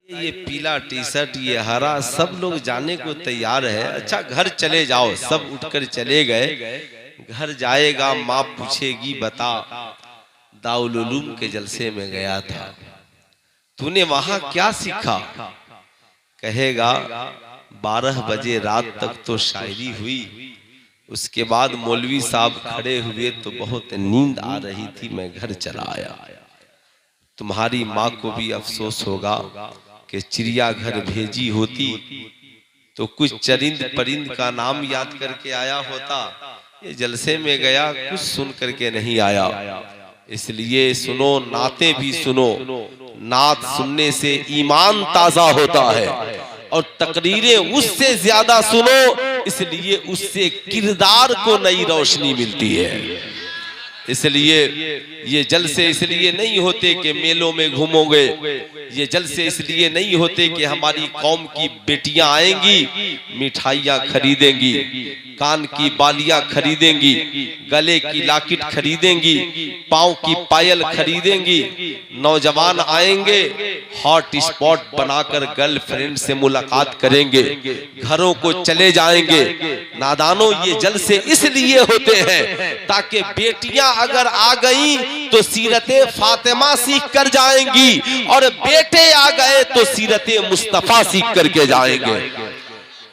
ये पीला T shirt, ये हरा, सब लोग जाने को तैयार है। अच्छा घर चले जाओ। सब उठकर चले गए। घर जाएगा, माँ पूछेगी बता दारुल उलूम के जलसे में गया था, तूने वहां क्या सीखा? कहेगा 12 बजे रात तक तो शायरी हुई, उसके बाद मौलवी साहब खड़े हुए तो बहुत नींद आ रही थी, मैं घर चला आया। तुम्हारी माँ को भी अफसोस होगा कि चिड़ियाघर भेजी होती तो कुछ चरिंद परिंद का नाम याद करके आया होता। ये जलसे में गया, कुछ सुन करके नहीं आया। इसलिए सुनो, नाते भी सुनो। नात सुनने से ईमान ताजा होता है और तकरीरें उससे ज्यादा सुनो, इसलिए उससे किरदार को नई रोशनी मिलती है। इसलिए ये जलसे इसलिए नहीं होते कि मेलों में घूमोगे, ये जलसे इसलिए नहीं होते कि हमारी कौम की बेटियां आएंगी, मिठाइयां खरीदेंगी, कान की बालियां खरीदेंगी, गले की लाकिट खरीदेंगी, पांव की पायल खरीदेंगी, नौजवान आएंगे, हॉट स्पॉट बनाकर गर्लफ्रेंड से मुलाकात करेंगे, घरों को चले जाएंगे। नादानों, ये जलसे इसलिए होते हैं ताकि बेटियां अगर आ गई तो सीरते फातिमा सीख कर जाएंगी और बेटे आ गए तो सीरते मुस्तफा सीख करके जाएंगे।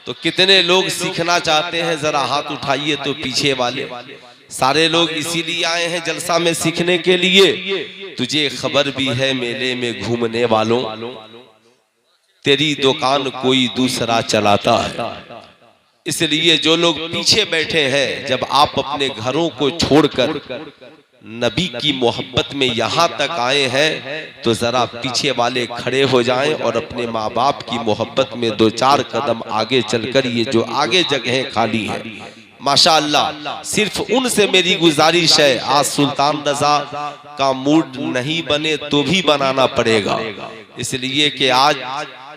तो कितने लोग सीखना चाहते हैं, जरा हाथ उठाइए तो पीछे वाले। सारे लोग इसीलिए आए हैं जलसा में सीखने के लिए। तुझे खबर भी है मेले में घूमने वालों, तेरी दुकान कोई दूसरा चलाता है। इसलिए जो लोग पीछे बैठे हैं, जब आप अपने घरों को छोड़कर नबी की मोहब्बत में यहाँ तक आए हैं तो जरा पीछे वाले खड़े हो जाएं और अपने माँ बाप की मोहब्बत में 2-4 कदम आगे चलकर ये जो आगे जगहें खाली हैं, माशाअल्लाह, सिर्फ उनसे मेरी गुजारिश है, आज सुल्तान रजा का मूड नहीं बने तो भी बनाना पड़ेगा। इसलिए कि आज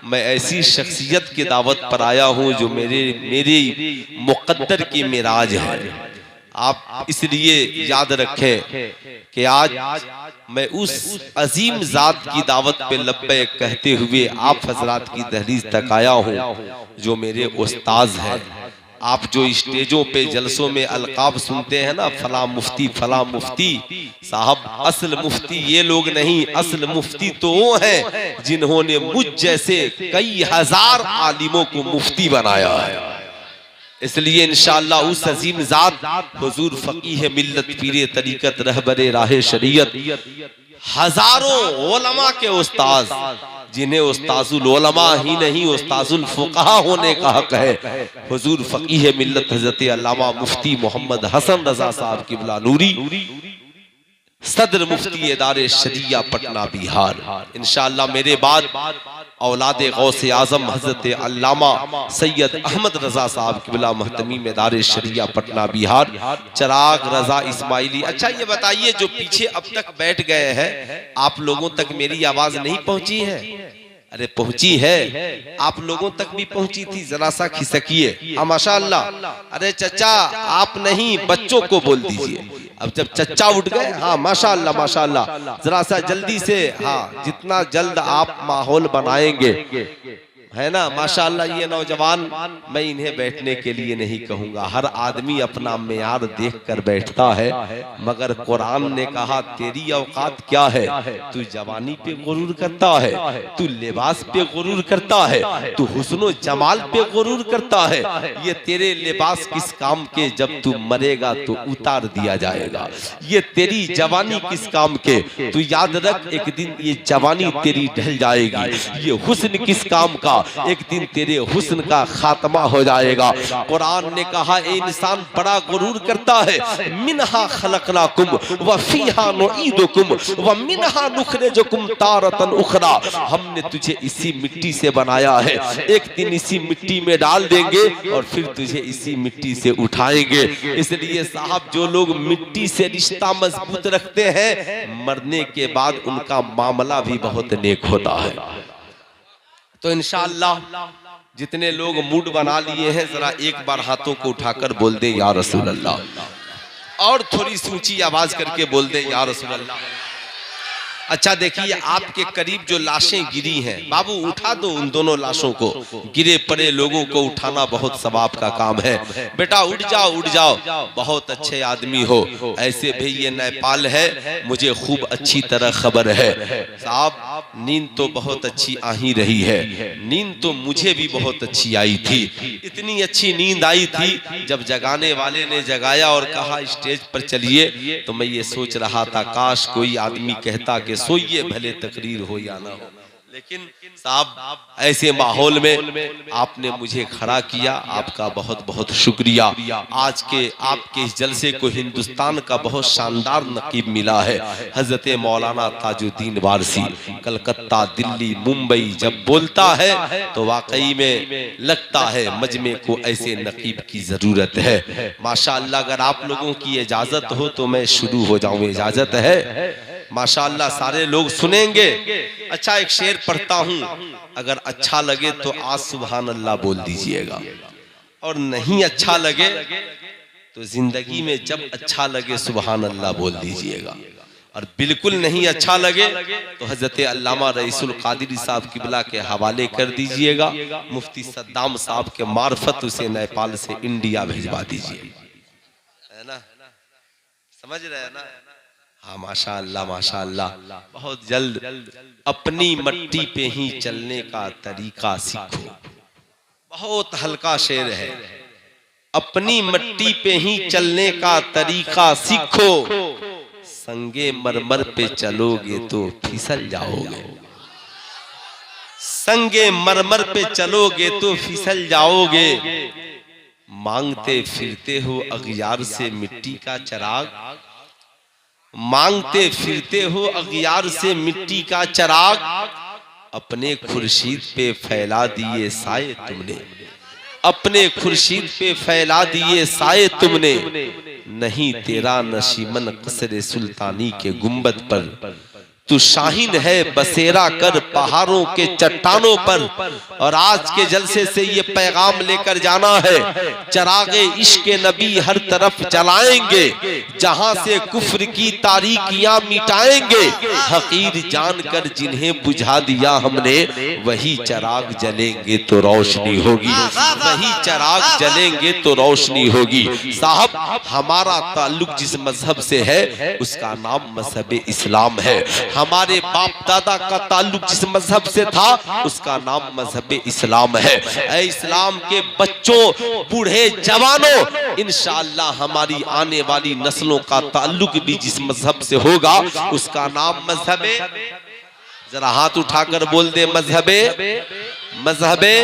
मैं ऐसी शख्सियत की दावत पर आया हूं जो मेरी मुकद्दर की मिराज है। आप इसलिए याद रखें कि आज मैं उस अजीम जात की दावत पे लब्बैक कहते हुए आप हजरात की दहलीज तक आया हूं, जो मेरे उस्ताद हैं। आप जो स्टेजों पे जलसों में अलकाब सुनते हैं ना, फला मुफ्ती फला मुफ्ती, साहब असल मुफ्ती ये लोग नहीं, असल मुफ्ती तो वो हैं जिन्होंने मुझ जैसे कई हजार आलिमों को मुफ्ती बनाया है। इसलिए इंशाअल्लाह उस अजीम जात हुजूर फकीह मिल्लत पीरे तरीकत रहबरे राहे शरीयत, हजारों उलमा के उस्ताद, जिन्हें उस्ताजुल उलमा ही नहीं उस्ताजुल फुक़हा होने का हक है, हुजूर फकीह मिल्लत हज़रत अल्लामा मुफ्ती मोहम्मद हसन रजा साहब क़िबला नूरी, सदर मुफ्ती इदारे शरिया पटना बिहार। इंशाअल्लाह मेरे बाद औलादे गौसे आजम हजरत अल्लामा सैयद अहमद रजा साहब क़िबला महतमीम इदारे शरिया पटना बिहार, चिराग रजा इस्माइली। अच्छा ये बताइए, जो पीछे अब तक बैठ गए हैं, आप लोगों तक मेरी आवाज नहीं पहुंची है? अरे पहुंची है, आप लोगों तक भी पहुंची थी, जरा सा खिसकिए। हाँ माशाअल्लाह। अरे चचा आप नहीं, बच्चों को बोल दीजिए। अब जब चचा उठ गए, हाँ माशाअल्लाह माशाअल्लाह, जरा सा जल्दी से, हाँ जितना जल्द आप माहौल बनाएंगे, है ना, माशाअल्लाह। ये नौजवान, मैं इन्हें बैठने के लिए नहीं कहूंगा, हर आदमी अपना मेयार देखकर बैठता है, मगर कुरान ने कहा तेरी औकात क्या है? तू जवानी पे गुरूर करता है, तू लिबास पे गुरूर करता है, तू हुस्नो जमाल पे गुरूर करता है। ये तेरे लिबास किस काम के, जब तू मरेगा तो उतार दिया जाएगा। ये तेरी जवानी किस काम के, तू याद रख एक दिन ये जवानी तेरी ढल जाएगी। ये हुस्न किस काम का, एक दिन तेरे हुस्न का खात्मा हो जाएगा। कुरान ने कहा ए इंसान बड़ा गुरूर करता है, मिनहा खलकनाकुम व फीहा नुईदुकुम व मिनहा नुखरिजुकुम तारतन उखरा। हमने तुझे इसी मिट्टी से बनाया है, एक दिन इसी मिट्टी में डाल देंगे और फिर तुझे इसी मिट्टी से उठाएंगे। इसलिए साहब, जो लोग मिट्टी से रिश्ता मजबूत रखते हैं, मरने के बाद उनका मामला भी बहुत नेक होता है। तो इंशाअल्लाह जितने लोग मूड बना लिए हैं, जरा एक बार हाथों को उठाकर बोल दे या रसूल अल्लाह, और थोड़ी सी ऊंची आवाज करके बोल दे या रसूल अल्लाह। अच्छा देखिए, आपके करीब जो लाशें गिरी हैं, बाबू उठा दो उन दोनों लाशों को। गिरे पड़े लोगों को उठाना बहुत सवाब का काम है। बेटा उठ जाओ उठ जाओ, बहुत अच्छे आदमी हो। ऐसे भी ये नेपाल है, मुझे खूब अच्छी तरह खबर है। साहब नींद तो बहुत अच्छी आ ही रही है, नींद तो मुझे भी बहुत अच्छी आई थी। इतनी अच्छी नींद आई थी, जब जगाने वाले ने जगाया और कहा स्टेज पर चलिए, तो मैं ये सोच रहा था काश कोई आदमी कहता कि सोइए भले तकरीर हो या ना हो। लेकिन साहब ऐसे माहौल में आपने मुझे खड़ा किया, आपका बहुत बहुत शुक्रिया। आज के आपके इस जलसे को हिंदुस्तान का बहुत शानदार नकीब मिला है। हजरत मौलाना ताजुद्दीन वारसी कलकत्ता दिल्ली मुंबई जब बोलता है तो वाकई में लगता है मजमे को ऐसे नकीब की जरूरत है। माशाअल्लाह, अगर आप लोगों की इजाजत हो तो मैं शुरू हो जाऊं। इजाजत है? माशाअल्लाह, सारे लोग सुनेंगे। अच्छा एक शेर पढ़ता हूं, अगर अच्छा लगे तो आज सुभान अल्लाह बोल दीजिएगा, और नहीं अच्छा लगे तो जिंदगी में जब अच्छा लगे सुभान अल्लाह बोल दीजिएगा, और बिल्कुल नहीं अच्छा लगे तो हजरत अल्लामा रईसुल कादिरी साहब किबला के हवाले कर दीजिएगा। मुफ्ती सद्दाम साहब के मार्फत उसे नेपाल से इंडिया भिजवा दीजिए, है ना? समझ रहे हैं ना? हाँ माशाअल्लाह माशाअल्लाह। बहुत जल्द अपनी मट्टी पे ही चलने का तरीका सीखो। बहुत हल्का शेर है। अपनी मट्टी पे ही चलने का तरीका सीखो, संगे मरमर पे चलोगे तो फिसल जाओगे। संगे मरमर पे चलोगे तो फिसल जाओगे। मांगते फिरते हो अगियार से मिट्टी का चिराग, मांगते फिरते हो अगियार से मिट्टी का चिराग, अपने खुर्शीद पे फैला दिए साए तुमने, अपने खुर्शीद पे फैला दिए साए तुमने। नहीं तेरा नशीमन कसरे सुल्तानी के गुंबद पर, तू शाहीन है बसेरा कर पहाड़ों के चट्टानों पर। और आज के जलसे से ये पैगाम लेकर जाना है, चरागे इश्क नबी हर तरफ जलाएंगे, जहां से कुफ्र की तारीकियां मिटाएंगे। हकीर जानकर जिन्हें बुझा दिया हमने, वही चराग जलेंगे तो रोशनी होगी, वही चराग जलेंगे तो रोशनी होगी। साहब हमारा ताल्लुक जिस मजहब से है उसका नाम मजहब इस्लाम है। हमारे बाप दादा का ताल्लुक जिस मजहब से था उसका नाम मजहब इस्लाम है। ऐ इस्लाम के बच्चों बूढ़े जवानों, इंशाअल्लाह हमारी आने वाली नस्लों का ताल्लुक भी जिस मजहब से होगा उसका नाम मजहब, जरा हाथ उठाकर बोल दे मजहबे, मजहबे।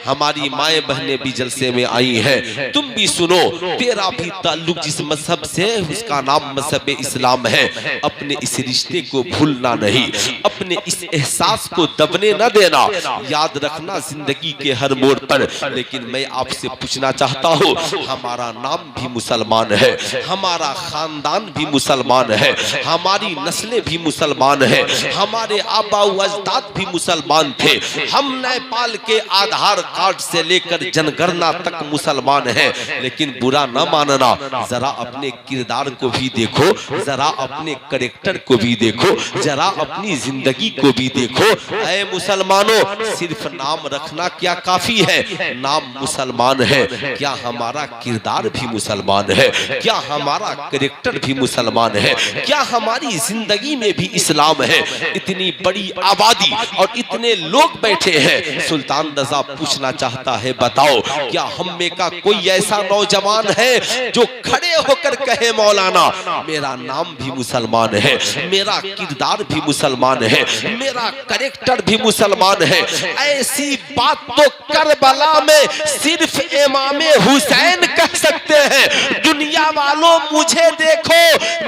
हमारी माए बहनें भी जलसे में आई हैं, तुम भी सुनो, तेरा भी ताल्लुक जिस मजहब से उसका नाम मजहब इस्लाम है। अपने इस रिश्ते को भूलना नहीं, अपने इस एहसास को दबने न देना। याद रखना जिंदगी के हर मोड़ पर। लेकिन मैं आपसे पूछना चाहता हूँ, हमारा नाम भी मुसलमान है, हमारा खानदान भी मुसलमान है, हमारी नस्लें भी मुसलमान है, हमारे आबा व अजदाद भी मुसलमान थे। हम नेपाल के आधार कार्ड से लेकर जनगणना तक मुसलमान हैं। लेकिन बुरा न मानना, जरा अपने किरदार को भी देखो, जरा अपने कैरेक्टर को भी देखो, जरा अपनी जिंदगी को भी देखो। ऐ मुसलमानों, सिर्फ नाम रखना क्या काफी है? नाम मुसलमान है, क्या हमारा किरदार भी मुसलमान है? क्या हमारा कैरेक्टर भी मुसलमान है? क्या हमारी जिंदगी में भी इस्लाम है? इतनी बड़ी आबादी और इतने लोग बैठे हैं, सुल्तान रज़ा पूछना चाहता है, बताओ क्या हम में का कोई ऐसा नौजवान है जो खड़े होकर कहे मौलाना मेरा नाम भी मुसलमान है, मेरा किरदार भी मुसलमान है, मेरा कैरेक्टर भी मुसलमान है? ऐसी बात तो करबला में सिर्फ इमामे हुसैन कह सकते हैं। दुनिया वालों मुझे देखो,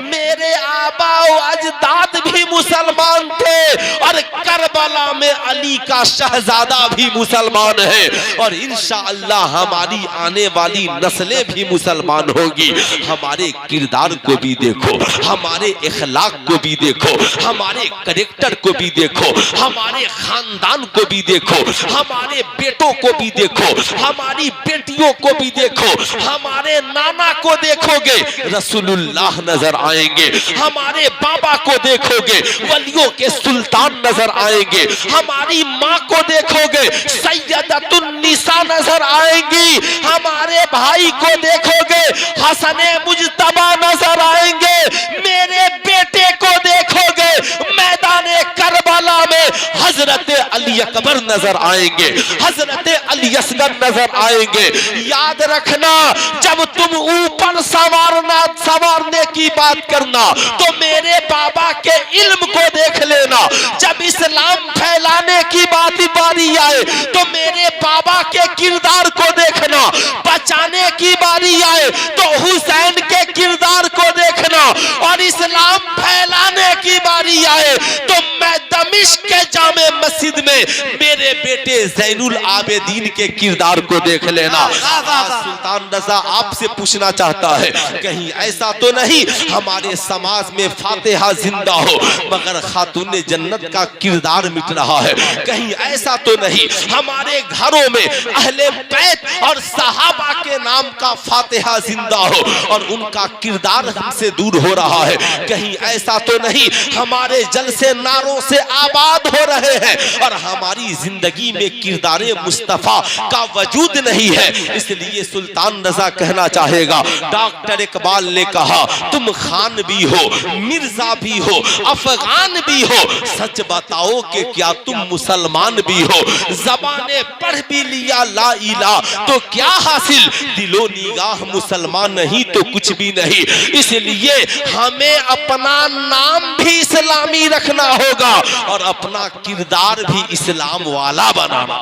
मेरे आबा अजदाद भी मुसलमान थे, और करबला में अली का शहजादा भी मुसलमान है। रहे और इंशाअल्लाह हमारी आने वाली नस्लें भी मुसलमान होगी। हमारे किरदार को भी देखो, हमारे इखलाक को भी देखो, हमारे कैरेक्टर को भी देखो, हमारे खानदान को भी देखो, हमारे बेटों को भी देखो, हमारी बेटियों को भी देखो, हमारे नाना को देखोगे रसूलुल्लाह नजर आएंगे, हमारे बाबा को देखोगे वलियों के सुल्तान नजर आएंगे, हमारी माँ को देखोगे सैयदतुन निसा नजर आएंगी, हमारे भाई को देखोगे हसने मुजतबा नजर आएंगे, मेरे बेटे को देखोगे मैदाने करबला में हजरत अली अकबर नजर आएंगे, हजरत अली असगर नजर आएंगे। याद रखना जब तुम ऊपर संवारने की बात करना तो मेरे बाबा के इल्म को देख लेना, जब इस्लाम फैलाने की बारी आए तो मेरे बाबा के किरदार को देखना, बचाने की बारी आए तो हुसैन के किरदार को देखना, और इस्लाम फैलाने की बारी आए तो मैं दमिश्क के जामे मस्जिद में मेरे बेटे ज़ैनुल आबिदीन के किरदार को देख लेना। सुल्तान रज़ा आपसे पूछना चाहता है कहीं ऐसा तो नहीं हमारे समाज में फातिहा जिंदा हो मगर खातून जन्नत का किरदार मिट रहा है, कहीं ऐसा तो नहीं हमारे घरों में अहले बैत और सहाबा के नाम का फातिहा जिंदा हो और उनका किरदार हमसे दूर हो रहा है, कहीं ऐसा तो नहीं हमारे जलसे नारों से आबाद हो रहे हैं और हमारी जिंदगी में किरदारे मुस्तफा का वजूद नहीं है। इसलिए सुल्तान रज़ा कहना चाहेगा, डॉक्टर इकबाल ने कहा तुम खान भी हो, मिर्जा भी हो, अफगान भी हो, सच बताओ कि क्या तुम मुसलमान भी हो, ज़बाने पढ़ भी लिया ला इला तो क्या हासिल, दिलो निगाह मुसलमान नहीं तो कुछ भी नहीं। इसलिए हमें अपना नाम भी इस्लामी रखना होगा और अपना किरदार भी इस्लाम वाला बनाना।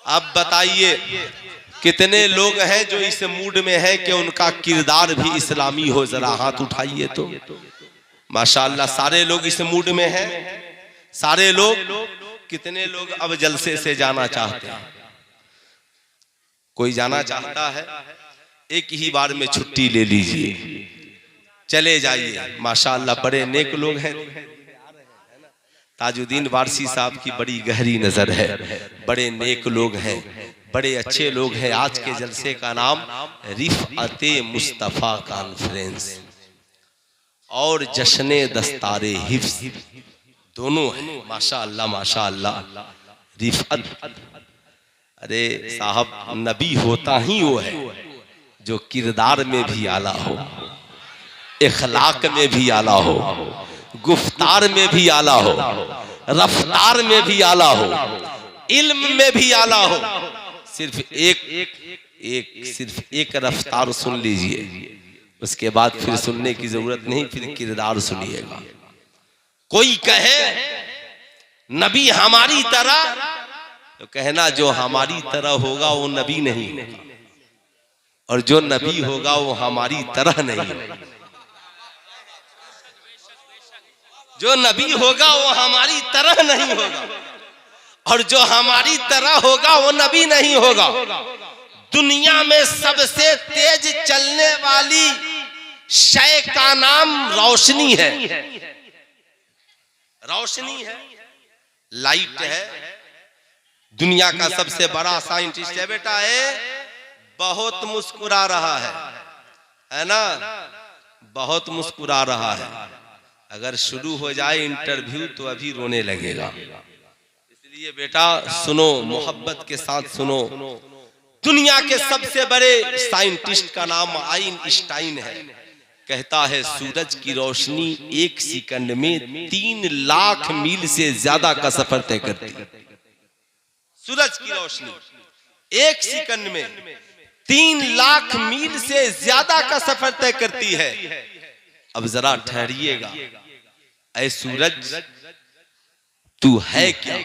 अब बताइए कितने लोग हैं जो इस मूड में है कि उनका किरदार भी इस्लामी हो, जरा हाथ उठाइए तो। माशाअल्लाह सारे लोग इस मूड में हैं, सारे लोग। कितने लोग अब जलसे से जाना चाहते हैं? कोई जाना चाहता है एक ही बार में छुट्टी ले लीजिए, चले जाइए। माशाअल्लाह बड़े नेक लोग हैं। ताजुद्दीन वारसी साहब की बड़ी गहरी नजर है, बड़े नेक लोग हैं, बड़े अच्छे लोग हैं। आज के जलसे का नाम रिफ़अते मुस्तफ़ा कॉन्फ्रेंस और जश्ने दस्तारे हिफ्स दोनों है। माशाअल्लाह माशाअल्लाह। रिफ़अत, अरे साहब नबी होता ही वो है जो किरदार में भी आला हो, इखलाक में भी आला हो, गुफ्तार में भी आला हो, रफ्तार में भी आला हो, इल्म में भी आला हो। सिर्फ एक रफ्तार सुन लीजिए, उसके बाद फिर सुनने की जरूरत नहीं, फिर किरदार सुनिएगा। कोई कहे नबी हमारी तरह तो कहना जो हमारी तरह होगा वो नबी नहीं होगा, और जो नबी होगा वो हमारी तरह नहीं होगा। जो नबी होगा वो हमारी तरह नहीं होगा, और जो हमारी तरह होगा वो नबी नहीं होगा। दुनिया में सबसे तेज चलने वाली शय का नाम रोशनी है। रोशनी है, लाइट है। दुनिया का सबसे बड़ा साइंटिस्ट है बेटा, बहुत मुस्कुरा रहा है ना, बहुत मुस्कुरा रहा है। अगर शुरू हो जाए इंटरव्यू तो अभी रोने लगेगा। इसलिए बेटा सुनो, मोहब्बत के साथ सुनो। दुनिया के सबसे बड़े साइंटिस्ट का नाम आइंस्टाइन है। कहता है सूरज की रोशनी 1 सेकंड में 3 लाख मील से ज्यादा का सफर तय करती है। सूरज की रोशनी 1 सेकंड में 3 लाख मील से ज्यादा का सफर तय करती है। अब जरा ठहरिएगा, ऐ सूरज तू है क्या?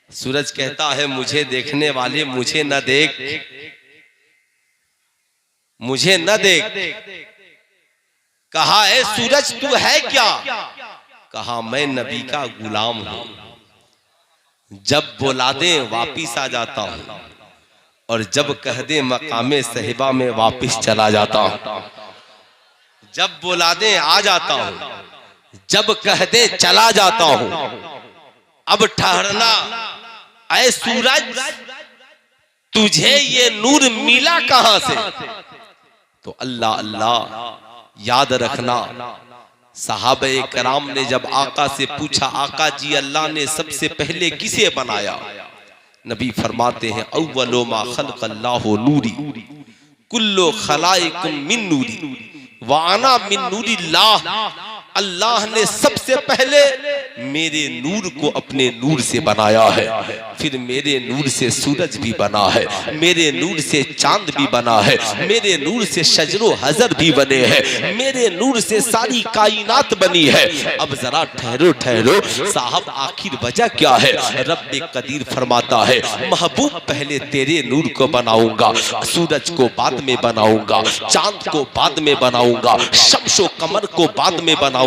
सूरज कहता है मुझे देखने वाले मुझे न देख, मुझे न देख। कहा है सूरज तू है क्या? कहा मैं नबी का गुलाम हूं। जब बुला दे वापिस आ जाता हूँ, और जब कह दे मकामे साहिबा में वापिस चला जाता हूँ। जब बुला दे आ जाता हूँ, जब कह दे चला जाता हूँ। अब ठहरना ऐ सूरज, तुझे ये नूर मिला कहां से? तो अल्लाह अल्लाह याद रखना, सहाबे कराम ने जब आका से पूछा, आका जी अल्लाह ने सबसे पहले किसे बनाया? नबी फरमाते हैं, अव्वलो मा खलक़ल्लाहु नूरी कुल्लु खलाइकुम मिन नूरी व अना मिन नूरिल्लाह। अल्लाह ने सबसे पहले मेरे नूर को अपने नूर से बनाया है, फिर मेरे नूर से सूरज भी बना है, मेरे नूर से चांद भी बना है, मेरे नूर से शजरो हजर भी बने हैं, मेरे नूर से सारी कायनात बनी है। अब जरा ठहरो ठहरो साहब, आखिर वजह क्या है? रब्बे कदीर फरमाता है, महबूब पहले तेरे नूर को बनाऊंगा, सूरज को बाद में बनाऊंगा, चांद को बाद में बनाऊंगा, शम्सो कमर को बाद में बनाऊंगा,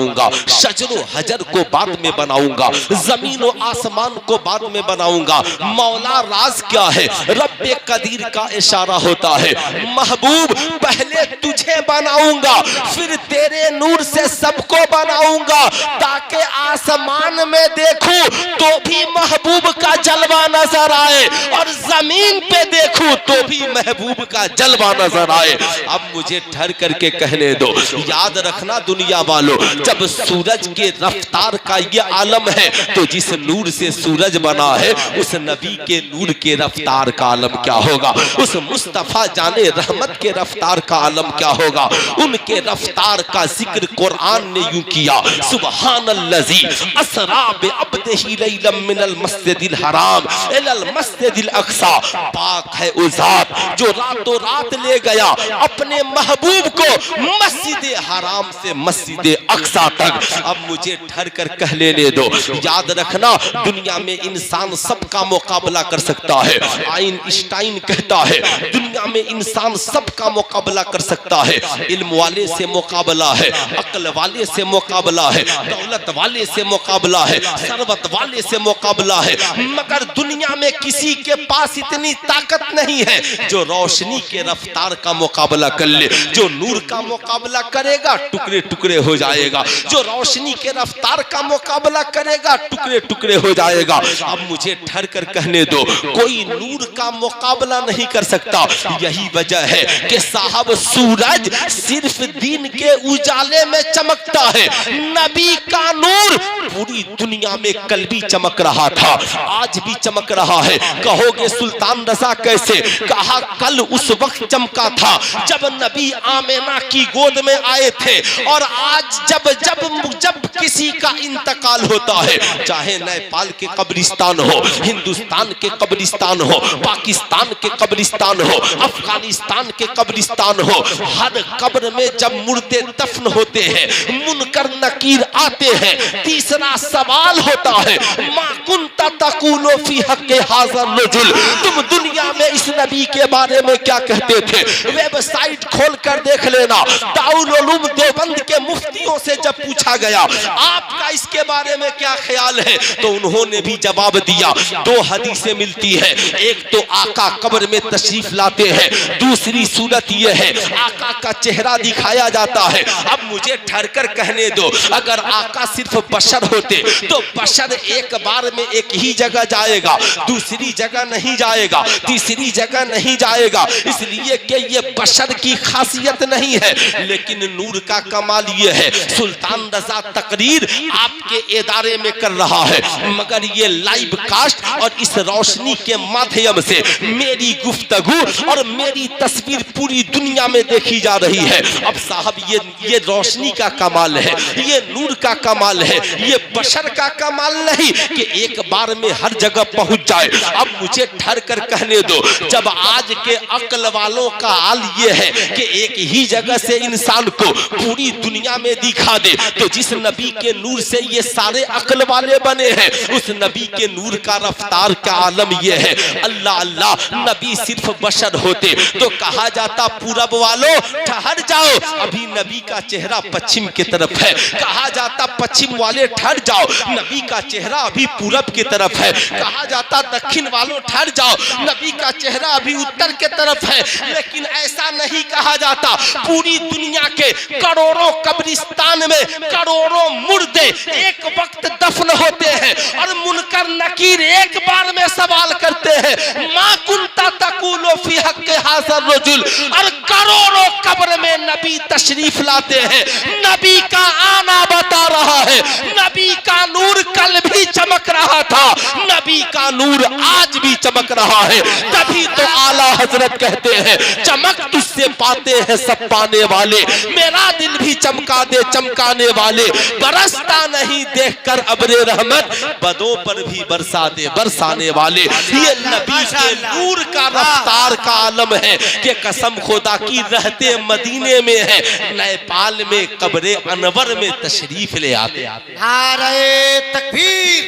शजरो हजर को बाद में बनाऊंगा, जमीन और आसमान को बाद में बनाऊंगा। मौला राज क्या है? रब्बे कदीर का इशारा होता है, महबूब पहले तुझे बनाऊंगा, फिर तेरे नूर से सबको बनाऊंगा, ताकि आसमान में देखूं तो भी महबूब का जलवा नजर आए, और जमीन पे देखूं तो भी महबूब का जलवा नजर आए। अब मुझे ठहर करके कहने दो, याद रखना दुनिया वालों, जब सूरज के रफ्तार का ये आलम है, तो जिस नूर से सूरज बना है उस नबी के नूर के रफ्तार का आलम क्या होगा? उस मुस्तफा जाने रहमत के रफ्तार का आलम क्या होगा? उनके रफ्तार का जिक्र कुरान ने यूं किया, सुबहानल्लज़ी असरा बिअब्दिही लैलन मिनल मस्जिदिल हराम इलल मस्जिदिल अक्सा। पाक है उस जात जो रातों रात ले गया अपने महबूब को मस्जिद हराम से मस्जिद अक्सा तक। अब मुझे ठहर कर कह लेने दो, याद रखना दुनिया में इंसान सबका मुकाबला कर सकता है। आइंस्टाइन कहता है दुनिया में इंसान सबका मुकाबला कर सकता है, इल्म वाले से मुकाबला है, अक्ल वाले से मुकाबला है, दौलत वाले से मुकाबला है, सरवत वाले से मुकाबला है, मगर दुनिया में किसी के पास इतनी ताकत नहीं है जो रोशनी के रफ्तार का मुकाबला कर ले। जो नूर का मुकाबला करेगा टुकड़े टुकड़े हो जाएगा, जो रोशनी के रफ्तार का मुकाबला करेगा टुकड़े टुकड़े हो जाएगा। अब मुझे ठहर कर कहने दो, कोई नूर का मुकाबला नहीं कर सकता। यही वजह है कि साहब सूरज सिर्फ दिन के उजाले में चमकता है, नबी का नूर पूरी दुनिया में कल भी चमक रहा था, आज भी चमक रहा है। कहोगे सुल्तान रजा कैसे? कहा कल उस वक्त चमका था जब नबी आमेना की गोद में आए थे, और आज जब जब जब किसी का इंतकाल होता है, चाहे नेपाल के कब्रिस्तान हो, हिंदुस्तान के कब्रिस्तान हो, पाकिस्तान के कब्रिस्तान हो, अफगानिस्तान के कब्रिस्तान हो, हर कब्र में जब मुर्दे दफन होते हैं, मुनकर नकीर आते हैं, तीसरा सवाल होता है, मा कुंता तक़ूलु फी हक़्क़ि हाज़ा नुज़ुल, तुम दुनिया में इस नबी के बारे में क्या कहते थे? वेबसाइट खोल कर देख लेना। दारुल उलूम देवबंद के मुफ्तियों से जब पूछा गया आपका इसके बारे में क्या ख्याल है, तो उन्होंने भी जवाब दिया। दो हदीसें मिलती है, एक तो आका कब्र में तशरीफ लाते हैं, दूसरी सूरत यह है आका का चेहरा दिखाया जाता है। अब मुझे ठहर कर कहने दो, अगर आका सिर्फ बशर होते तो बशर एक बार में एक ही जगह जाएगा, दूसरी जगह नहीं जाएगा, तीसरी जगह नहीं जाएगा, इसलिए कि ये बशर की खासियत नहीं है। लेकिन नूर का कमाल ये है, सुल्तान रजा तकरीर आपके इदारे में कर रहा है, मगर ये लाइव कास्ट और इस रोशनी के माध्यम से मेरी गुफ्तगू और मेरी तस्वीर पूरी दुनिया में देखी जा रही है। अब साहब ये रोशनी का कमाल है, ये नूर का कमाल है, ये बशर का कमाल नहीं कि एक बार में हर जगह पहुंच जाए। अब मुझे ठहर कर कहने दो, जब आज के अक्ल वालों का हाल ये है कि एक ही जगह से इंसान को पूरी दुनिया में दिखा दिखा दे। तो जिस नबी के नूर से ये सारे अक्ल वाले बने हैं, उस नबी के नूर का रफ्तार का आलम ये है। अल्लाह अल्लाह, नबी सिर्फ बशर होते तो कहा जाता पूरब वालों ठहर जाओ, अभी नबी का चेहरा पश्चिम की तरफ है। कहा जाता पश्चिम वाले ठहर जाओ, नबी का चेहरा अभी पूरब की तरफ है। कहा जाता दक्षिण वालों ठहर जाओ, नबी का चेहरा अभी उत्तर की तरफ है। लेकिन ऐसा नहीं कहा जाता। पूरी दुनिया के करोड़ों कब्रिस्तान में करोड़ों मुर्दे एक वक्त दफन होते हैं और मुनकर नकीर एक बार में सवाल करते हैं, मां कुंता तकुलो फी हक़्क़ि हाज़र रजुल। और करोड़ों कब्र में नबी तशरीफ लाते हैं। नबी का आना बता रहा है, नबी का नूर कल भी चमक रहा था, नबी का नूर आज भी चमक रहा है। तभी तो आला हजरत कहते हैं, चमक तुझसे पाते हैं सब पाने वाले, मेरा दिल भी चमका दे चमकाने वाले। बरसता नहीं देखकर अब्रे रहमत, बदों पर भी बरसा दे बरसाने वाले। ये नबी के नूर का रफ्तार का आलम है कि कसम खुदा की रहते मदीने में है, नेपाल में कब्रे अनवर में तशरीफ ले आते। नारे तकबीर,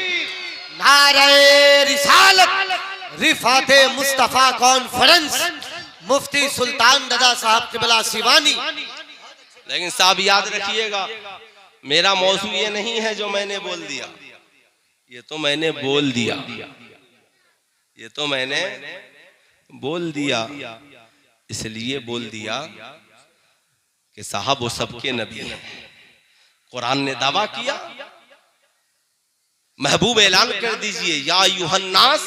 नारे रिसालत, रिफाते मुस्तफा कॉन्फ्रेंस, मुफ्ती सुल्तान रजा साहब क़िबला सिवानी। लेकिन साहब याद रखिएगा, मेरा मौजू ये नहीं है जो मैंने बोल दिया, ये तो मैंने बोल दिया, ये तो मैंने बोल दिया। इसलिए बोल दिया कि साहब वो सबके नबी हैं। कुरान ने दावा किया, महबूब ऐलान कर दीजिए, या यूहन्नास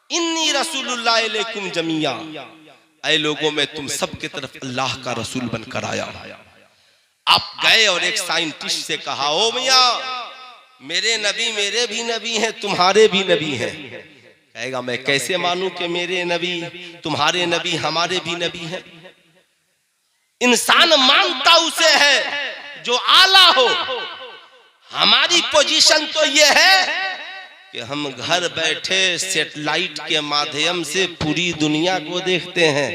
इन्नी रसूलुल्लाह इलैकुम जमीया, ऐ लोगों में तुम सब की तरफ अल्लाह का रसूल बनकर आया। आप गए और एक साइंटिस्ट से कहा, ओ मियां मेरे नबी मेरे भी नबी हैं तुम्हारे भी नबी हैं। कहेगा मैं कैसे मानूं कि मेरे नबी तुम्हारे नबी हमारे भी नबी हैं। इंसान मानता उसे है जो आला हो। हमारी पोजीशन तो ये है कि हम घर बैठे सैटेलाइट के माध्यम से पूरी दुनिया को देखते हैं।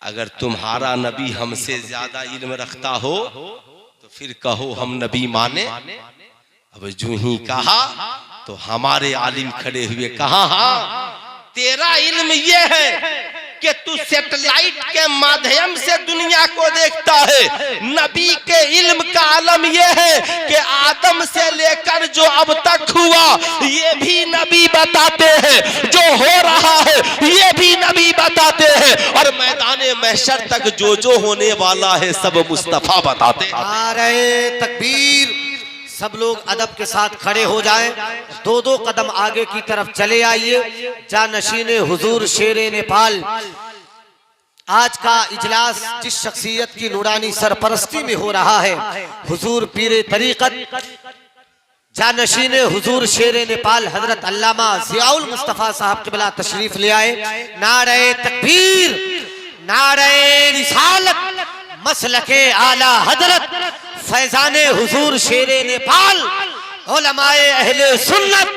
अगर तुम्हारा नबी हमसे ज्यादा इल्म रखता हो तो फिर कहो हम नबी माने। अब जो ही कहा तो हमारे आलिम खड़े हुए कहा, हाँ तेरा इल्म ये है कि तू सैटेलाइट के माध्यम से दुनिया को देखता है। नबी के इल्म का आलम ये है कि आदम से लेकर जो अब तक हुआ ये भी नबी बताते हैं, जो हो रहा है ये भी नबी बताते हैं, और मैदाने महशर तक जो जो होने वाला है सब मुस्तफा बताते हैं। नारे तकबीर। सब लोग अदब के साथ खड़े हो जाएं, दो दो कदम आगे की तरफ चले आइए। जानशीने हुजूर शेरे नेपाल, आज का इजलास जिस शख्सियत की नूरानी सरपरस्ती में हो रहा है, हुजूर पीरे तरीकत जानशीने हुजूर शेरे नेपाल हजरत अल्लामा जियाउल मुस्तफा साहब क़िबला तशरीफ ले आए। नारे तकबीर, नारे रिसालत, मसलके आला हजरत फैजाने हुजूर शेरे नेपाल, उलमाए अहले सुन्नत,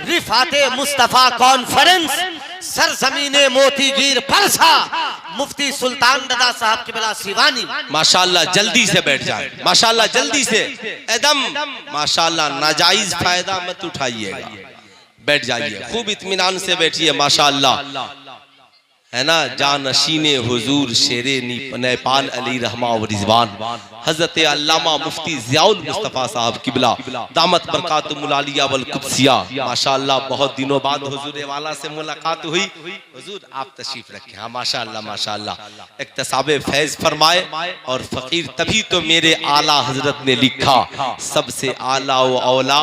रिफाते मुस्तफा कॉन्फ्रेंस, सरजमीने मोतीगीर परसा, मुफ्ती सुल्तान रजा साहब क़िबला सिवानी। माशाल्लाह जल्दी से बैठ जाए, माशाल्लाह जल्दी से, एकदम माशाल्लाह नाजायज फायदा मत उठाइएगा, बैठ जाइए, खूब इत्मीनान से बैठिए माशाल्लाह, है ना। जानशीने हुजूर शेरे नेपाल अली रहमा व रिजवान हजरत अल्लामा मुफ्ती जियाउल मुस्तफा साहब क़िबला दामत बरकातुहुल आलिया वल कुद्सिया। माशाल्लाह बहुत दिनों बाद हुजूर वाला से मुलाकात हुई। हुजूर आप तशरीफ रखें। हाँ माशाल्लाह माशाल्लाह, इक्तसाबे फैज फरमाए। और फकीर तभी तो मेरे आला हजरत ने लिखा, सबसे आला व औला,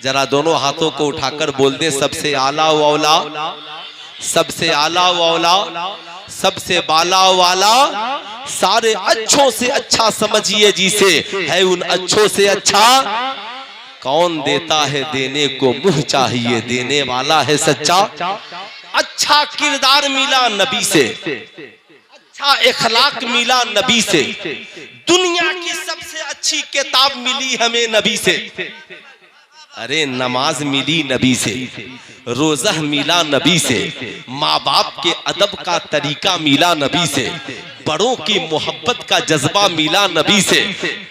जरा दोनों हाथों को उठाकर बोल दे, सबसे आला व औला, सबसे आला वाला, सबसे बाला वाला, सारे अच्छों से अच्छा समझिए जिसे है उन अच्छों से अच्छा। कौन देता है देने को मुंह चाहिए, देने वाला है सच्चा। अच्छा किरदार मिला नबी से, अच्छा इखलाक मिला नबी से, दुनिया की सबसे अच्छी किताब मिली हमें नबी से। अरे नमाज मिली नबी से, रोजा मिला नबी से, माँ बाप के अदब का तरीका मिला नबी से, बड़ों की मोहब्बत का जज्बा मिला नबी से,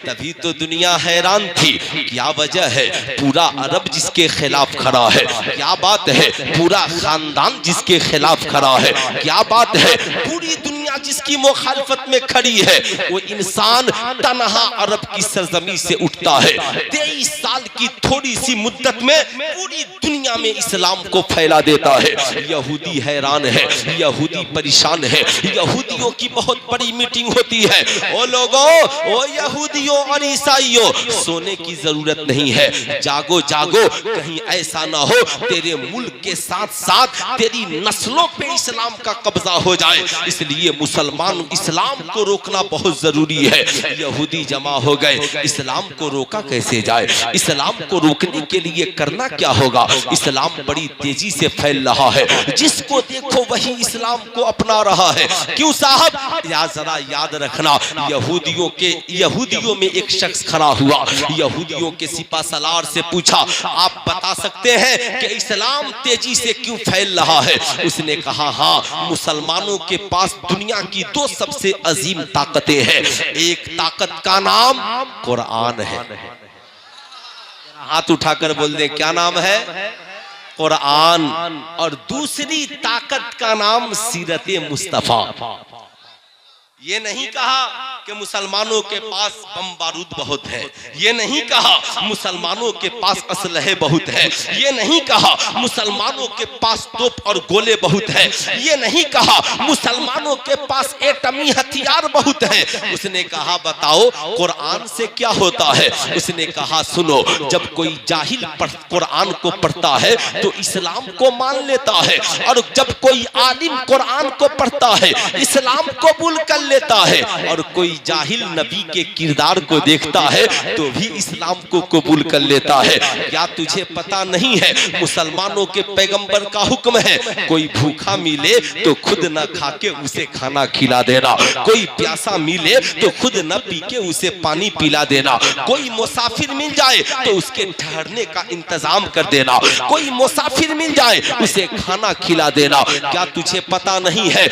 तभी तो दुनिया हैरान थी। क्या वजह है? पूरा अरब जिसके खिलाफ खड़ा है, क्या बात है? पूरा खानदान जिसके खिलाफ खड़ा है, क्या बात है? पूरी दुनिया जिसकी मुखालफत में खड़ी है, वो इंसान तनहा अरब की सरजमी से उठता है। 23 साल की थोड़ी सी मुद्दत में पूरी दुनिया में इस्लाम को फैला देता है। यहूदी हैरान है, यहूदी परेशान है। यहूदियों की बहुत बड़ी मीटिंग होती है। ओ लोगों, ओ यहूदियों और ईसाइयों, सोने की जरूरत नहीं है, जागो जागो, कहीं ऐसा ना हो तेरे मुल्क के साथ साथ तेरी नस्लों पे इस्लाम का कब्जा हो जाए। इसलिए मुसलमान इस्लाम को रोकना बहुत जरूरी है। यहूदी जमा हो गए, इस्लाम को रोका कैसे जाए? इस्लाम को रोकने के लिए करना क्या होगा? इस्लाम बड़ी तेजी से फैल रहा है, जिसको देखो वही इस्लाम को अपना रहा है। क्यों साहब? जरा याद रखना, यहूदियों में एक शख्स खड़ा हुआ, यहूदियों के सिपा सलार से पूछा, आप बता सकते हैं कि इस्लाम तेजी से क्यों फैल रहा है? उसने कहा, हाँ, मुसलमानों के पास दुनिया की दो सबसे अजीम ताकतें हैं। एक ताकत का नाम कुरान है। हाथ उठाकर बोल दे, क्या नाम है? कुरान। और दूसरी ताकत का नाम सीरत मुस्तफा। ये नहीं कहा कि मुसलमानों के पास बम बारूद बहुत है, ये नहीं कहा मुसलमानों के पास असलहे बहुत है, ये नहीं कहा मुसलमानों के पास तोप और गोले बहुत है, ये नहीं कहा मुसलमानों के पास एटमी हथियार बहुत है। उसने कहा, बताओ कुरान से क्या होता है? उसने कहा, सुनो, जब कोई जाहिल कुरान को पढ़ता है तो इस्लाम को मान लेता है, और जब कोई आलिम कुरान को पढ़ता है इस्लाम कबूल कर लेता है, और कोई जाहिल नबी के किरदार को देखता है तो भी इस्लाम को कबूल कर लेता है। क्या तुझे पता नहीं है मुसलमानों के पैगंबर का हुक्म है, कोई भूखा मिले तो खुद न खा के उसे खाना खिला देना, कोई प्यासा मिले तो खुद न पी के उसे पानी पिला देना, कोई मुसाफिर मिल जाए तो उसके ठहरने का इंतजाम कर देना, कोई मुसाफिर मिल जाए उसे खाना खिला देना। क्या तुझे पता नहीं है?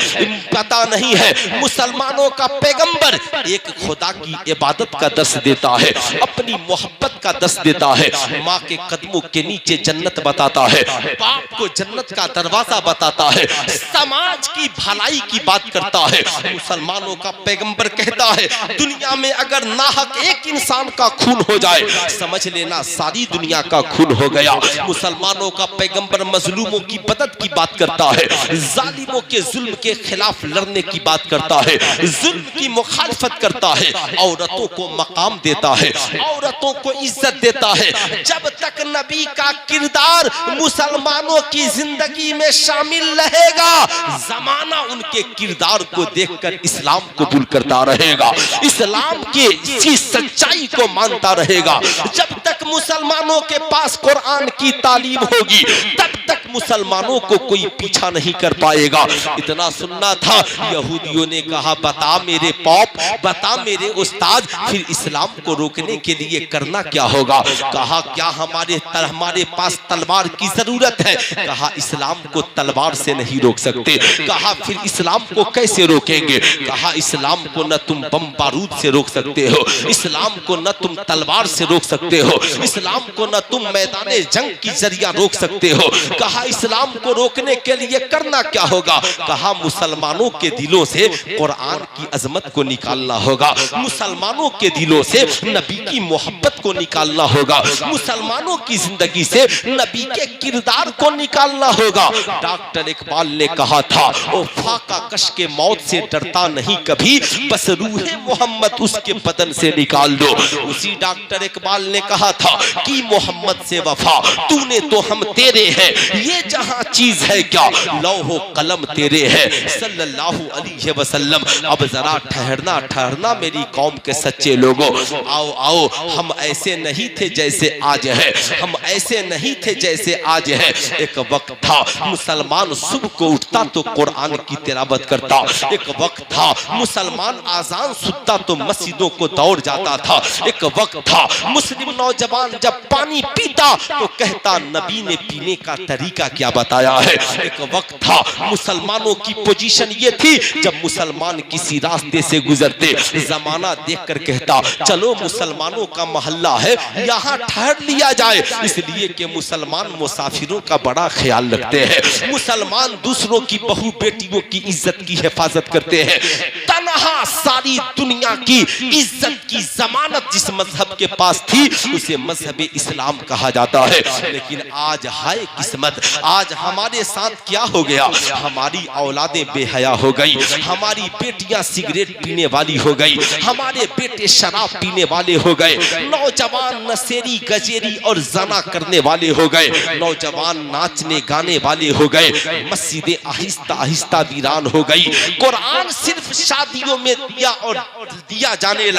पता नहीं है मुसलमानों का पैगंबर एक खुदा की इबादत का दर्श देता है, अपनी मोहब्बत का दर्श देता है, माँ के कदमों के नीचे जन्नत बताता है, बाप को जन्नत का दरवाजा बताता है, समाज की भलाई की बात करता है। मुसलमानों का पैगंबर कहता है, दुनिया में अगर नाहक एक इंसान का खून हो जाए समझ लेना सारी दुनिया का खून हो गया। मुसलमानों का पैगंबर मजलूमों की मदद की बात करता है, जालिमों के जुल्म के खिलाफ लड़ने की बात करता है, जुल्म की मुखालफत करता है, औरतों को मकाम देता है, औरतों को इज्जत देता है। जब तक नबी का किरदार मुसलमानों की जिंदगी में शामिल रहेगा, जमाना उनके किरदार को देखकर इस्लाम कबूल करता रहेगा, इस्लाम की सच्चाई को मानता रहेगा। जब तक मुसलमानों के पास कुरान की तालीम होगी तब तक मुसलमानों को कोई पीछा नहीं कर पाएगा। इतना सुनना था, यहूदियों ने कहा, बता मेरे पॉप, बता मेरे उस्ताद, फिर इस्लाम को रोकने के लिए करना क्या होगा? कहा, क्या हमारे पास तलवार की जरूरत है? कहा, इस्लाम को तलवार से नहीं रोक सकते। कहा, फिर इस्लाम को कैसे रोकेंगे? कहा, इस्लाम को न तुम बम बारूद से रोक सकते हो, इस्लाम को न तुम तलवार से रोक सकते हो, इस्लाम को न तुम मैदान जंग की जरिया रोक सकते हो। कहा, इस्लाम को रोकने के लिए करना क्या होगा? कहा, मुसलमानों के दिलों से कुरान की अजमत को निकालना होगा, मुसलमानों के दिलों से नबी की मोहब्बत को निकालना होगा, मुसलमानों की जिंदगी से नबी के किरदार को निकालना होगा। डॉक्टर इकबाल ने कहा था, ओ फाका कश के मौत से डरता नहीं कभी, बस रूहे मोहम्मद उसके बदन से निकाल दो। उसी डॉक्टर इकबाल ने कहा था कि मोहम्मद से वफा तूने तो हम तेरे हैं, ये जहां चीज है क्या लौहो कलम तेरे है सल्लल्लाहु अलैहि वसल्लम। अब जरा ठहरना मेरी कौम के सच्चे लोगों, आओ आओ, हम ऐसे नहीं थे जैसे आज है, हम ऐसे नहीं थे जैसे आज है। एक वक्त था मुसलमान सुबह को उठता तो कुरान की तिलावत करता, एक वक्त था मुसलमान आजान सुनता तो मस्जिदों को दौड़ जाता था, एक वक्त था मुस्लिम नौजवान जब पानी पीता तो कहता नबी ने पीने का तरीका तरीका क्या बताया है। एक वक्त था मुसलमानों की पोजीशन ये थी, जब मुसलमान किसी रास्ते से गुजरते जमाना देखकर कहता चलो मुसलमानों का मोहल्ला है यहाँ ठहर लिया जाए, इसलिए कि मुसलमान मुसाफिरों का बड़ा ख्याल रखते हैं, मुसलमान दूसरों की बहू बेटियों की इज्जत की हिफाजत करते हैं। तन्हा सारी दुनिया की इज्जत की जमानत जिस मजहब के पास थी उसे मजहब इस्लाम कहा जाता है। लेकिन आज हाय किस्मत, आज हमारे साथ क्या हो गया, हमारी औलादें बेहया हो गई, हमारी बेटियां सिगरेट पीने वाली हो गई, हमारे बेटे शराब पीने वाले हो गए, नौजवान नशेरी गजेरी और जना करने वाले हो गए, नौजवान नाचने गाने वाले हो गए, मस्जिदें आहिस्ता आहिस्ता वीरान हो गई, कुरान सिर्फ शादियों में दिया जाने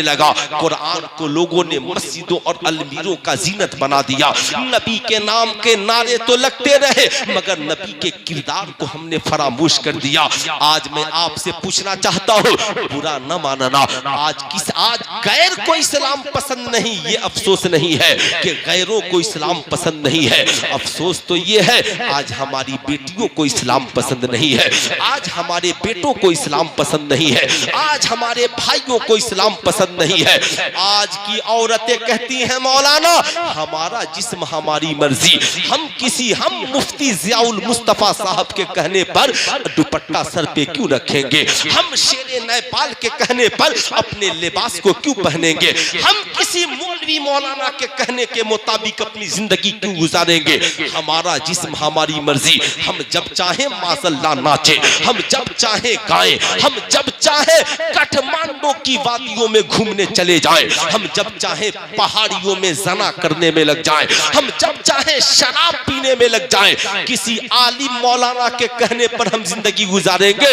लगा, कुरान को लोगों ने मस्जिदों और अलमीरों का जीनत बना दिया। नबी के नाम के नारे तो लगते रहे मगर नबी के किरदार को हमने फरामोश कर दिया। आज मैं आपसे पूछना चाहता हूँ, बुरा न मानना, आज गैर को इस्लाम पसंद नहीं, ये अफसोस नहीं है कि गैरों को इस्लाम पसंद नहीं है, अफसोस तो ये है आज हमारी बेटियों को इस्लाम पसंद नहीं है, आज हमारे बेटों को इस्लाम पसंद नहीं है, आज हमारे भाइयों को इस्लाम पसंद नहीं है। आज की औरतें कहती हैं मौलाना हमारा जिस्म हमारी मर्जी, हम मुफ्ती जियाउल मुस्तफा साहब के कहने पर दुपट्टा सर पे क्यों रखेंगे, हम शेरे नेपाल के कहने पर अपने लिबास को क्यों पहनेंगे, हम किसी मौलवी मौलाना के कहने के मुताबिक अपनी जिंदगी क्यों गुजारेंगे। हमारा जिस्म हमारी मर्जी, हम जब चाहे माशअल्लाह नाचे, हम जब चाहे गाएं, हम जब चाहे काठमांडू की वादियों में घूमने चले जाएं, हम जब चाहे पहाड़ियों में जना करने में लग जाएं, हम जब चाहे शराब पीने में लग जाएं, किसी आलिम मौलाना के कहने पर हम जिंदगी गुजारेंगे।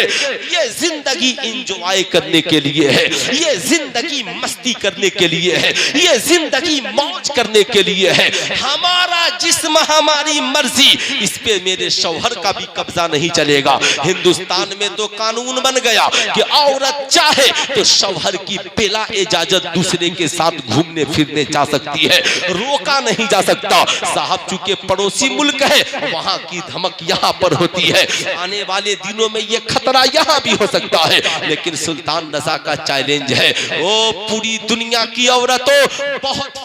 ये जिंदगी एंजॉय करने के लिए है, ये जिंदगी मस्ती करने के लिए है, ये जिंदगी मौज करने के लिए है। हमारा जिस्म हमारी मर्जी, इस पे मेरे शौहर का भी कब्जा नहीं चलेगा। हिंदुस्तान में तो कानून बन गया कि औरत चाहे तो शौहर की बिला इजाजत दूसरे के साथ घूमने फिरने जा सकती है, रोका नहीं जा सकता। साहब चूंकि पड़ोसी मुल्क है वहां की धमक यहाँ पर होती है, आने वाले दिनों में ये खतरा यहाँ भी हो सकता है। लेकिन सुल्तान रजा का चैलेंज है, ओ पूरी दुनिया की औरतों बहुत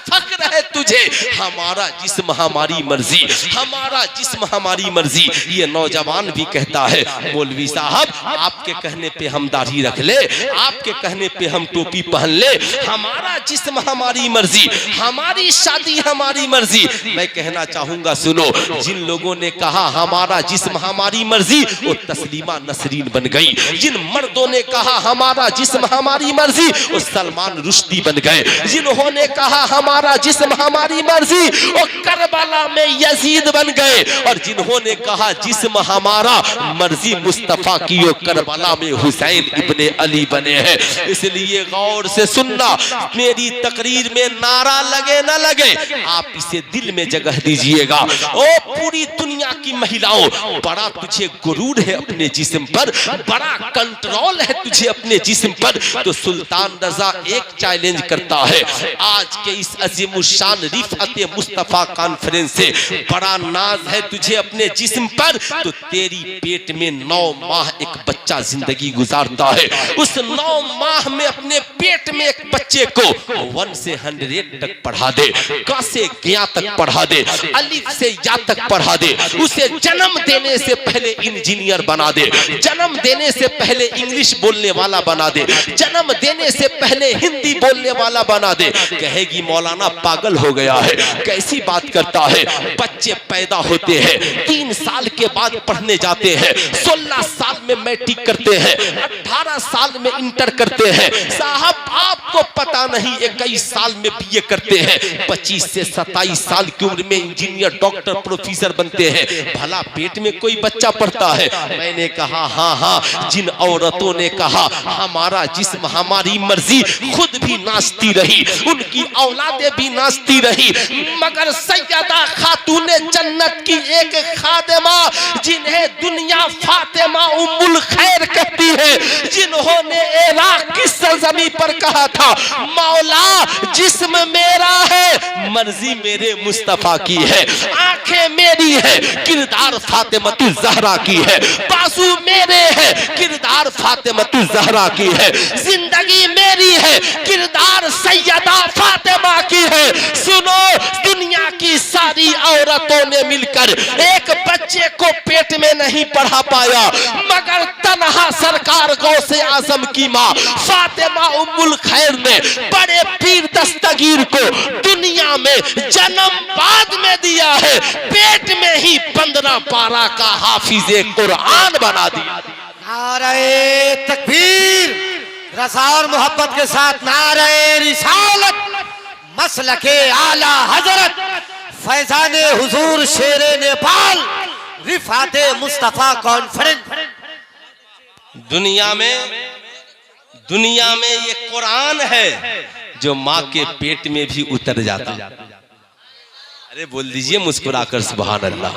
फख्र है तुझे, हमारा जिस्म हमारी मर्जी, हमारा जिस्म हमारी मर्जी। ये नौजवान भी कहता है मौलवी साहब आपके कहने पे हम दाढ़ी रख ले, आपके कहने पे हम टोपी पहन ले, हमारा जिस्म हमारी मर्जी, हमारी शादी हमारी मर्जी। मैं कहना चाहूंगा सुनो, जिन लोगों ने कहा हमारा जिस्म हमारी मर्जी वो तस्लीमा नसरीन बन गई, जिन मर्दों ने कहा हमारा जिस्म हमारी मर्जी वो सलमान रुश्दी बन गए, जिन्होंने कहा हमारा जिस्म हमारी मर्जी वो करबला में यजीद बन गए, और जिन्होंने कहा जिस्म हमारा मर्जी मुस्तफा की वो करबला में हुसैन इब्ने अली बने हैं। इसलिए गौर से सुनना, मेरी तकरीर में नारा लगे न लगे आप इसे दिल में जगह दीजिएगा। ओ पूरी दुनिया की महिलाओं, बड़ा तुझे गुरूर है अपने जिस्म पर, बड़ा कंट्रोल है तुझे अपने जिस्म पर, तो सुल्तान रजा एक चैलेंज करता है, आज के इस अजीमुशान रिफअत मुस्तफा कॉन्फ्रेंस से बड़ा नाज है तुझे अपने जिस्म पर, तो तेरी पेट में 9 माह एक बच्चा जिंदगी गुजारता है, उस 9 माह में अपने पेट में एक बच्चे को 1 से 100 तक पढ़ा दे, क से ज्ञा तक पढ़ा दे, अलिफ से या तक पढ़ा दे, उसे जन्म देने से पहले इंजीनियर बना दे, जन्म देने से पहले इंग्लिश बोलने वाला बना दे, जन्म देने से पहले हिंदी बोलने वाला बना दे। कहेगी मौलाना पागल हो गया है, कैसी बात करता है। बच्चे पैदा होते हैं, 3 साल के बाद पढ़ने जाते हैं, 16 साल में मैट्रिक करते हैं, 18 साल में इंटर करते हैं, साहब आपको पता नहीं 21 साल में बीए करते हैं, 25 से 27 साल की उम्र में इंजीनियर डॉक्टर प्रोफेसर बनते हैं। भला पेट में कोई बच्चा पढ़ता है? मैंने कहा हाँ, जिन औरतों ने कहा हमारा जिस्म हमारी मर्जी, खुद भी नाचती रही, उनकी औलादें भी नाचती रही, मगर सैयदा खातूने जन्नत की एक खादिमा जिन्हें दुनिया फातिमा उम्मुल खैर कहती है, जिन्होंने इराक की सरजमीन जमी पर कहा था, मौला जिस्म मेरा है, मर्जी मेरे मुस्तफा की है, आंखें मेरी है, किरदार फातिमतुल ज़हरा की है, बाजू मेरे है, किरदार फातिमतुल ज़हरा की है, जिंदगी मेरी है, किरदार सैयदा फातिमा की है। सुनो, दुनिया की सारी औरतों ने मिलकर एक बच्चे को पेट में नहीं पढ़ा पाया, मगर तन्हा सरकार गौसे आजम की माँ फातिमा उम्मुल खैर ने बड़े पीर दस्तगीर को दुनिया में जन्म बाद में दिया है, पेट में ही 15 पारा का हाफिज़े कुरान बना दिया। नारे तकबीर, रज़ा और मोहब्बत के साथ नारे रिसालत, मसलके आला हजरत फैजाने हुजूर शेरे नेपाल रिफाते मुस्तफा कॉन्फ्रेंस। दुनिया में ये कुरान है जो माँ के पेट में भी उतर जाता। अरे बोल दीजिए मुस्कुराकर सुभान अल्लाह,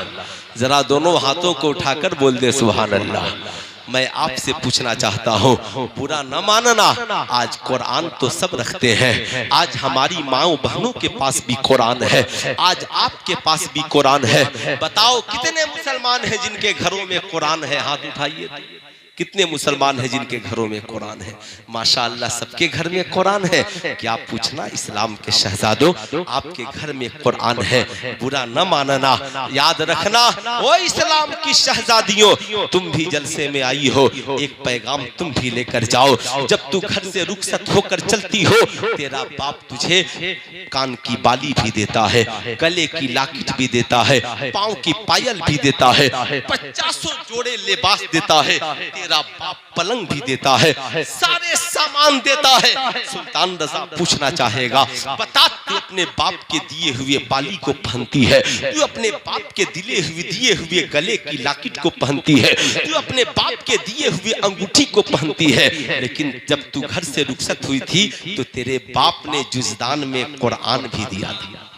जरा दोनों हाथों को उठाकर बोल दे सुभान अल्लाह। मैं आपसे पूछना चाहता हूँ, बुरा न मानना, आज कुरान तो सब रखते हैं, आज हमारी माओ बहनों के पास भी कुरान है, आज आपके पास भी कुरान है। बताओ कितने मुसलमान हैं जिनके घरों में कुरान है? हाथ उठाइए। कितने मुसलमान हैं जिनके घरों में कुरान है? माशाअल्लाह सबके घर में कुरान है। क्या पूछना इस्लाम के शहजादों, आपके घर में कुरान है, बुरा न मानना। याद रखना ओ इस्लाम की शहजादियों, तुम भी जलसे में आई हो, एक पैगाम तुम भी लेकर जाओ। जब तू घर से रुखसत होकर चलती हो, तेरा बाप तुझे कान की बाली भी देता है, गले की लाकिट भी देता है, पाँव की पायल भी देता है, 50 जोड़े लिबास देता है, तेरा बाप पलंग भी देता है, सारे सामान देता है। सुल्तान रज़ा पूछना चाहेगा, बता तू अपने बाप के दिए हुए बाली को पहनती है, तू अपने बाप के दिए हुए गले की लाकिट को पहनती है, तू अपने बाप के दिए हुए अंगूठी को पहनती है, लेकिन जब तू घर से रुखसत हुई थी तो तेरे बाप ने जुज़दान में कुरान भी दिया था।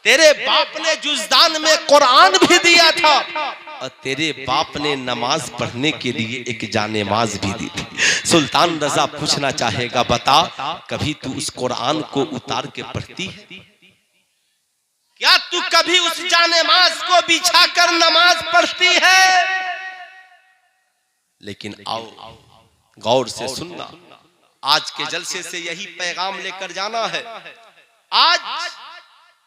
तेरे बाप ने जुज़दान में कुरान भी दिया था, और तेरे बाप ने नमाज पढ़ने के लिए एक जानेमाज भी दी थी। सुल्तान रज़ा पूछना चाहेगा, बता कभी तू उस कुरान को उतार के पढ़ती है? क्या तू कभी उस जानेमाज को बिछाकर नमाज पढ़ती है? लेकिन आओ गौर से सुनना, आज के जलसे से यही पैगाम लेकर जाना है। आज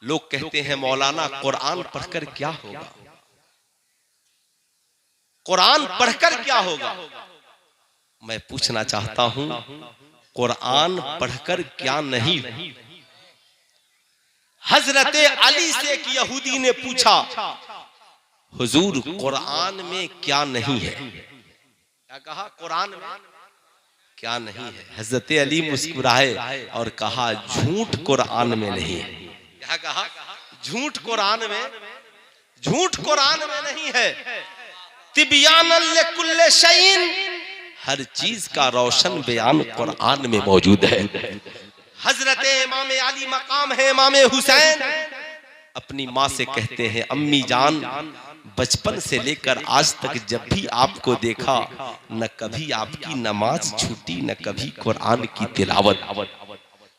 लोग कहते हैं मौलाना कुरान पढ़कर क्या होगा, कुरान पढ़कर क्या होगा? मैं पूछना चाहता हूं, कुरान पढ़कर क्या नहीं। हजरत अली से एक यहूदी ने पूछा, हुजूर कुरान में क्या नहीं है? क्या कहा? कुरान में क्या नहीं है? हजरत अली मुस्कुराए और कहा, झूठ कुरान में नहीं है। क्या कहा? झूठ कुरान में नहीं है। तिबियानन लिकुल्लि शैइन, हर चीज का रोशन बयान कुरान में मौजूद है। हजरत इमाम अली मकाम है, इमाम हुसैन अपनी माँ से कहते हैं, अम्मी जान बचपन से लेकर आज तक जब भी आपको देखा, न कभी आपकी नमाज छूटी, न कभी कुरान की तिलावत।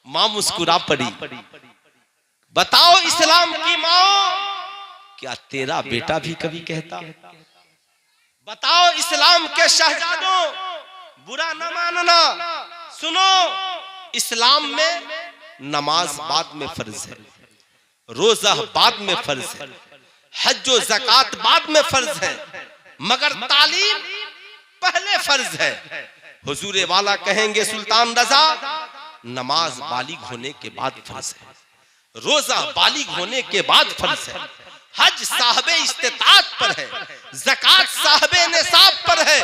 माँ मुस्कुरा पड़ी। बताओ इस्लाम की माँ, क्या तेरा बेटा भी कभी कहता? बताओ इस्लाम के शहजादों, बुरा न मानना। सुनो, इस्लाम में नमाज बाद में फर्ज है, रोजा बाद में फर्ज है, हज और ज़कात बाद में फर्ज है, मगर तालीम पहले फर्ज है। हुजूर वाला कहेंगे सुल्तान रज़ा, नमाज बालिग होने के बाद फर्ज है, रोजा बालिग होने के बाद फर्ज है, हज साहबे इस्तिताअत पर है, ज़कात साहबे निसाब पर है,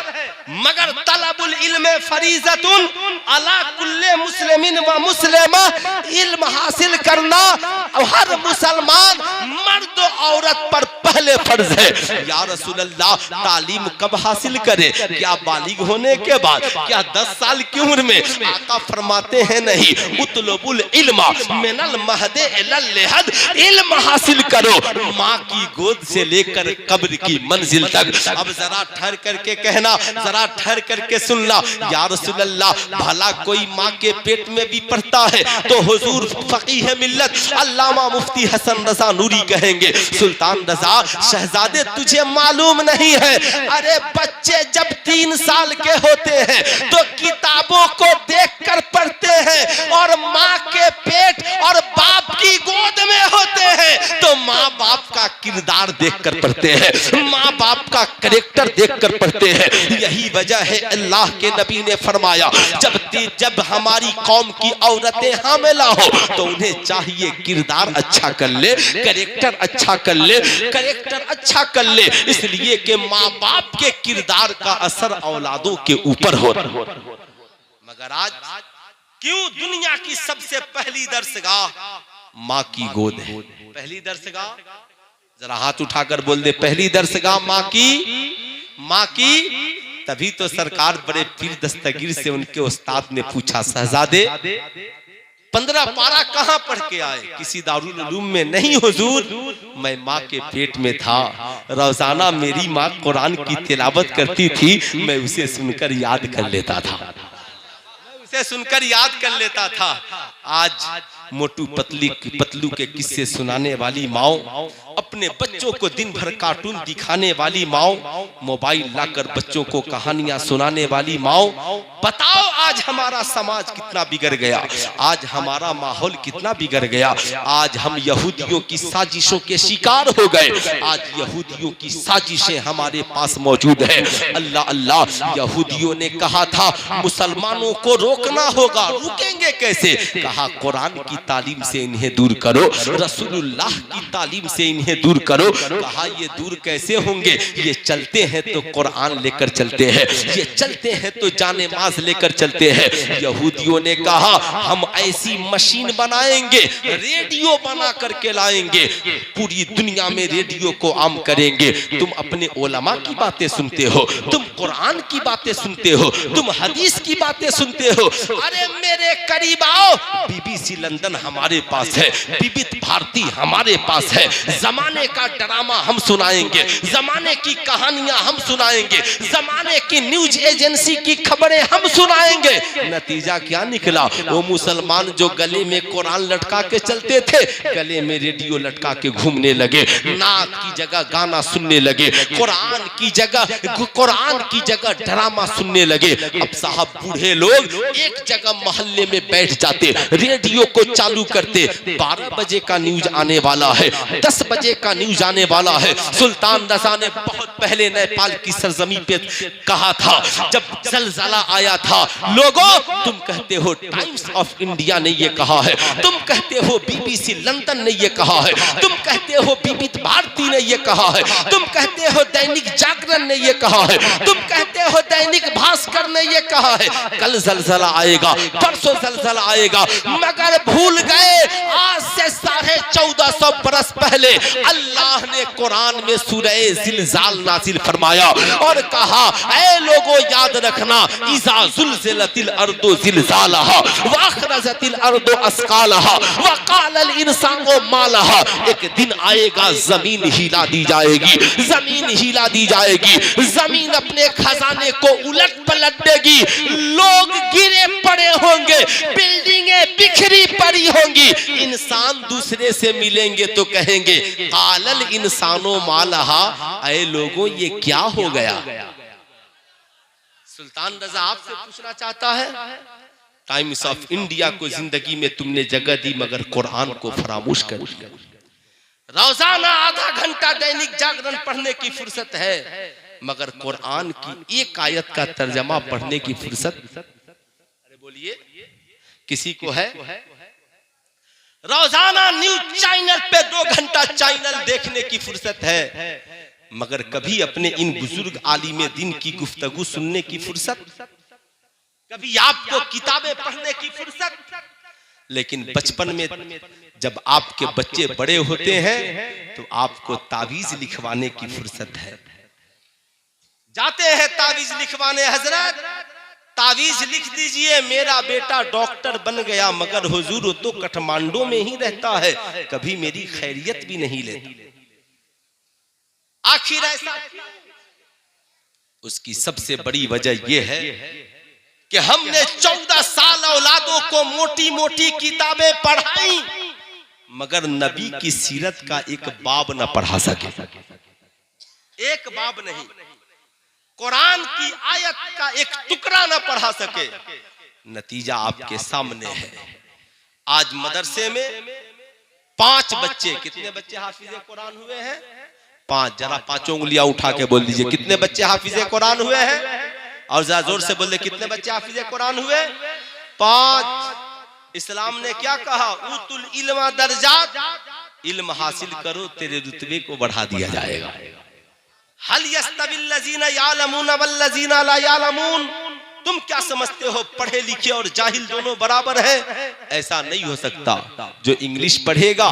मगर तलबुल इल्म फरीज़तुन अला कुल्ले मुस्लिमिन व मुस्लिमा, इल्म हासिल करना हर मुसलमान मर्द औरत पर पहले फर्ज है। या रसूल अल्लाह, तालीम कब हासिल करें? क्या बालिग होने के बाद? क्या 10 साल की उम्र में? आका फरमाते हैं नहीं, उतलबुल इल्मा मिनल महदे इलल लहद, इल्म हासिल करो माँ की गोद से लेकर कब्र की मंजिल तक। अब जरा ठहर करके कहना, जरा ठहर करके सुनना। या रसूल अल्लाह, भला कोई माँ के पेट में भी पढ़ता है तो हुजूर फकीह मिल्लत अल्लामा मुफ्ती हसन रजा नूरी कहेंगे, सुल्तान रजा शहजादे तुझे मालूम नहीं है, अरे बच्चे जब 3 साल के होते हैं तो किताबों को देखकर पढ़ते हैं, और माँ के पेट और बाप की गोद में होते हैं तो माँ बाप का किरदार देखकर पढ़ते हैं, माँ बाप का कैरेक्टर देखकर पढ़ते हैं। यही वजह है अल्लाह के नबी ने फरमाया, जब हमारी कौम की औरतें हामिला हो तो उन्हें चाहिए किरदार अच्छा कर ले, कैरेक्टर अच्छा कर ले, कैरेक्टर अच्छा कर ले, इसलिए कि माँ बाप के किरदार का असर औलादों के ऊपर हो। मगर आज क्यों दुनिया की सबसे पहली दरसगाह माँ की गोद है? पहली दरसगाह, जरा हाथ उठाकर बोल दे, पहली दरसगाह माँ की। तभी तो सरकार बड़े पीर दस्तगीर से उनके उस्ताद ने पूछा, शहजादे 15 पारा कहाँ पढ़ के आए? किसी दारुल उलूम में नहीं हुजूर, मैं माँ के पेट में था, रोजाना मेरी माँ कुरान की तिलावत करती थी, मैं उसे सुनकर याद कर लेता था। आज मोटू पतलू के किस्से सुनाने वाली माओ, अपने बच्चों को दिन भर कार्टून दिखाने वाली माओ, मोबाइल लाकर बच्चों को कहानियां सुनाने वाली माओ, बताओ आज हमारा समाज कितना बिगड़ गया, आज हमारा माहौल कितना बिगड़ गया। आज हम यहूदियों की साजिशों के शिकार हो गए, आज यहूदियों की साजिशें हमारे पास मौजूद है। अल्लाह अल्लाह, यहूदियों ने कहा था मुसलमानों को रोकना होगा, रुकेंगे कैसे? कहा कुरान की तालीम से इन्हें दूर करो, रसूलुल्लाह की तालीम से इन्हें दूर करो। कहा ये दूर कैसे होंगे? ये चलते हैं तो कुरान लेकर चलते हैं, ये चलते हैं तो जाने माज लेकर चलते हैं। यहूदियों ने कहा हम ऐसी मशीन बनाएंगे, रेडियो बना करके लाएंगे, पूरी दुनिया में रेडियो को आम करेंगे। तुम अपने उलमा की बातें सुनते हो, तुम कुरान की बातें सुनते हो, तुम हदीस की बातें सुनते हो। अरे मेरे करीब आओ, बीबीसी लंदन हमारे पास है, विविध भारती हमारे पास है, जमाने का ड्रामा हम सुनाएंगे, जमाने की कहानियां हम सुनाएंगे, जमाने की न्यूज एजेंसी की खबरें हम सुनाएंगे। नतीजा क्या निकला? वो मुसलमान जो गले में कुरान लटका के चलते थे, गले में रेडियो लटका के घूमने लगे, नाक की जगह गाना सुनने लगे, कुरान की जगह ड्रामा सुनने लगे। अब साहब बूढ़े लोग एक जगह मोहल्ले में बैठ जाते, रेडियो को चालू करते, 12 बजे का न्यूज आने वाला है, 10 बजे का न्यूज आने वाला है। सुल्तान रजा ने बहुत पहले नेपाल की सरजमी पे कहा था, जब जलजला आया था, लोगों तुम कहते हो टाइम्स ऑफ इंडिया ने ये कहा है, तुम कहते हो बीबीसी लंदन ने ये कहा है, तुम कहते हो विविध भारती ने ये कहा है, तुम कहते हो दैनिक जागरण ने ये कहा है, तुम कहते हो दैनिक भास्कर ने ये कहा है, कल जलजला आएगा, परसों जलजला आएगा। मगर भूल गए आज से 1450 बरस पहले अल्लाह ने कुरान में सूरह जिलजाल नाजिल फरमाया और कहा ऐ लोगों याद रखना, इज़ा ज़ुलज़िलतिल अर्दु ज़िलज़ालहा व अख़रजतिल अर्दु अस्क़ालहा व क़ालल इंसानु मा लहा। एक दिन आएगा जमीन हिला दी जाएगी, जमीन हिला दी जाएगी, जमीन अपने खजाने को उलट पलट देगी, लोग गिरे पड़े होंगे, बिल्डिंगें बिखरी पड़ी होंगी, इंसान दूसरे से मिलेंगे तो कहेंगे कालल इंसानो मालहा, ऐ लोगों ये क्या हो गया। सुल्तान रजा आपसे पूछना चाहता है, टाइम्स ऑफ इंडिया को जिंदगी में तुमने जगह दी मगर कुरान को फरामोश कर दिया। रोजाना आधा घंटा दैनिक जागरण पढ़ने की फुर्सत है मगर कुरान की एक आयत का तर्जमा पढ़ने की फुर्सत, अरे बोलिए किसी को है? रोजाना न्यूज चैनल पे 2 घंटा चैनल देखने की फुर्सत है मगर कभी अपने इन बुजुर्ग आलिमे दिन की गुफ्तगू सुनने की फुर्सत, कभी आपको किताबें पढ़ने की फुर्सत। लेकिन बचपन में जब आपके बच्चे बड़े होते हैं तो आपको तावीज लिखवाने की फुर्सत है। जाते हैं तावीज लिखवाने, हजरत तावीज लिख दीजिए, मेरा बेटा डॉक्टर बन गया, मगर हुजूर वो तो काठमांडू में ही रहता है, कभी मेरी खैरियत भी नहीं लेता। आखिर ऐसा उसकी सबसे बड़ी वजह यह है कि हमने 14 साल औलादों को मोटी मोटी किताबें पढ़ाई, मगर नबी की सीरत का एक बाब न पढ़ा सके, एक बाब नहीं, कुरान की आयत का एक टुकड़ा न पढ़ा सके। नतीजा आपके सामने है। आज मदरसे में 5 बच्चे, कितने बच्चे हाफिज़े कुरान हुए हैं? 5। जरा 5 उंगलियां उठा के बोल दीजिए कितने बच्चे हाफिज़े कुरान हुए हैं, और जरा जोर से बोल दे कितने बच्चे हाफिज़े कुरान हुए? 5। इस्लाम ने क्या कहा? उतुल इल्मा दर्जात, इल्म हासिल करो तेरे रुतबे को बढ़ा दिया जाएगा। हल यस्तविल लजीना यालमून वल लजीना ला यालमून, तुम क्या समझते हो पढ़े लिखे और जाहिल दोनों बराबर है? ऐसा नहीं हो सकता। जो इंग्लिश पढ़ेगा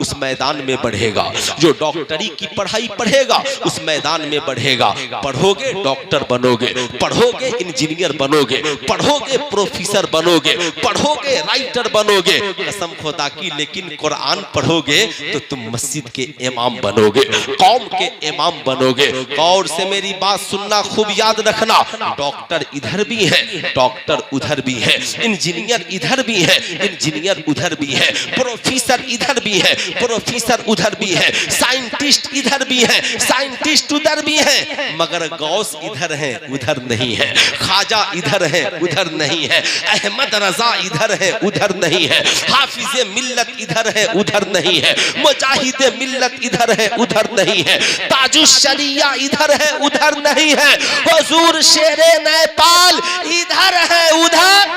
उस मैदान में बढ़ेगा, जो डॉक्टरी की पढ़ाई पढ़ेगा उस मैदान में बढ़ेगा। पढ़ोगे डॉक्टर बनोगे, पढ़ोगे इंजीनियर बनोगे, पढ़ोगे प्रोफेसर बनोगे, पढ़ोगे राइटर बनोगे, कसम खुदा की। लेकिन कुरान पढ़ोगे तो तुम मस्जिद के इमाम बनोगे, कौम के इमाम बनोगे। गौर से मेरी बात सुनना, खूब याद रखना, डॉक्टर इधर भी है, डॉक्टर उधर भी है, इंजीनियर इधर भी है, इंजीनियर उधर भी है, प्रोफेसर इधर भी है, प्रोफेसर उधर भी है, साइंटिस्ट इधर भी है, साइंटिस्ट उधर भी है, मगर गौस इधर है उधर नहीं है, ख्वाजा इधर है उधर नहीं है, अहमद रजा इधर है उधर नहीं है, हाफिज़े मिल्लत इधर है उधर नहीं है, मुजाहिदे मिल्लत इधर है उधर नहीं है, ताजुश शरिया इधर है उधर नहीं है, हुजूर शेरे नेपाल इधर है उधर,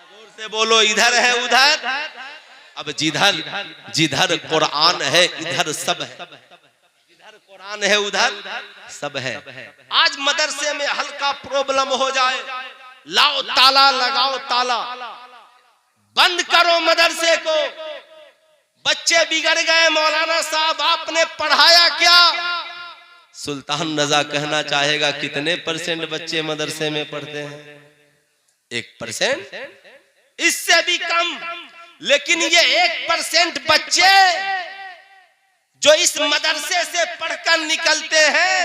जोर से बोलो इधर है उधर। अब जिधर जिधर कुरान है इधर सब है, जिधर कुरान है उधर सब है। आज मदरसे में हल्का प्रॉब्लम हो जाए, लाओ ताला लगाओ ताला, बंद करो मदरसे को, बच्चे बिगड़ गए, मौलाना साहब आपने पढ़ाया क्या? सुल्तान रजा कहना चाहेगा कितने % बच्चे मदरसे में पढ़ते हैं? 1%, इससे भी कम। लेकिन ये 1% बच्चे जो इस मदरसे से पढ़कर निकलते हैं,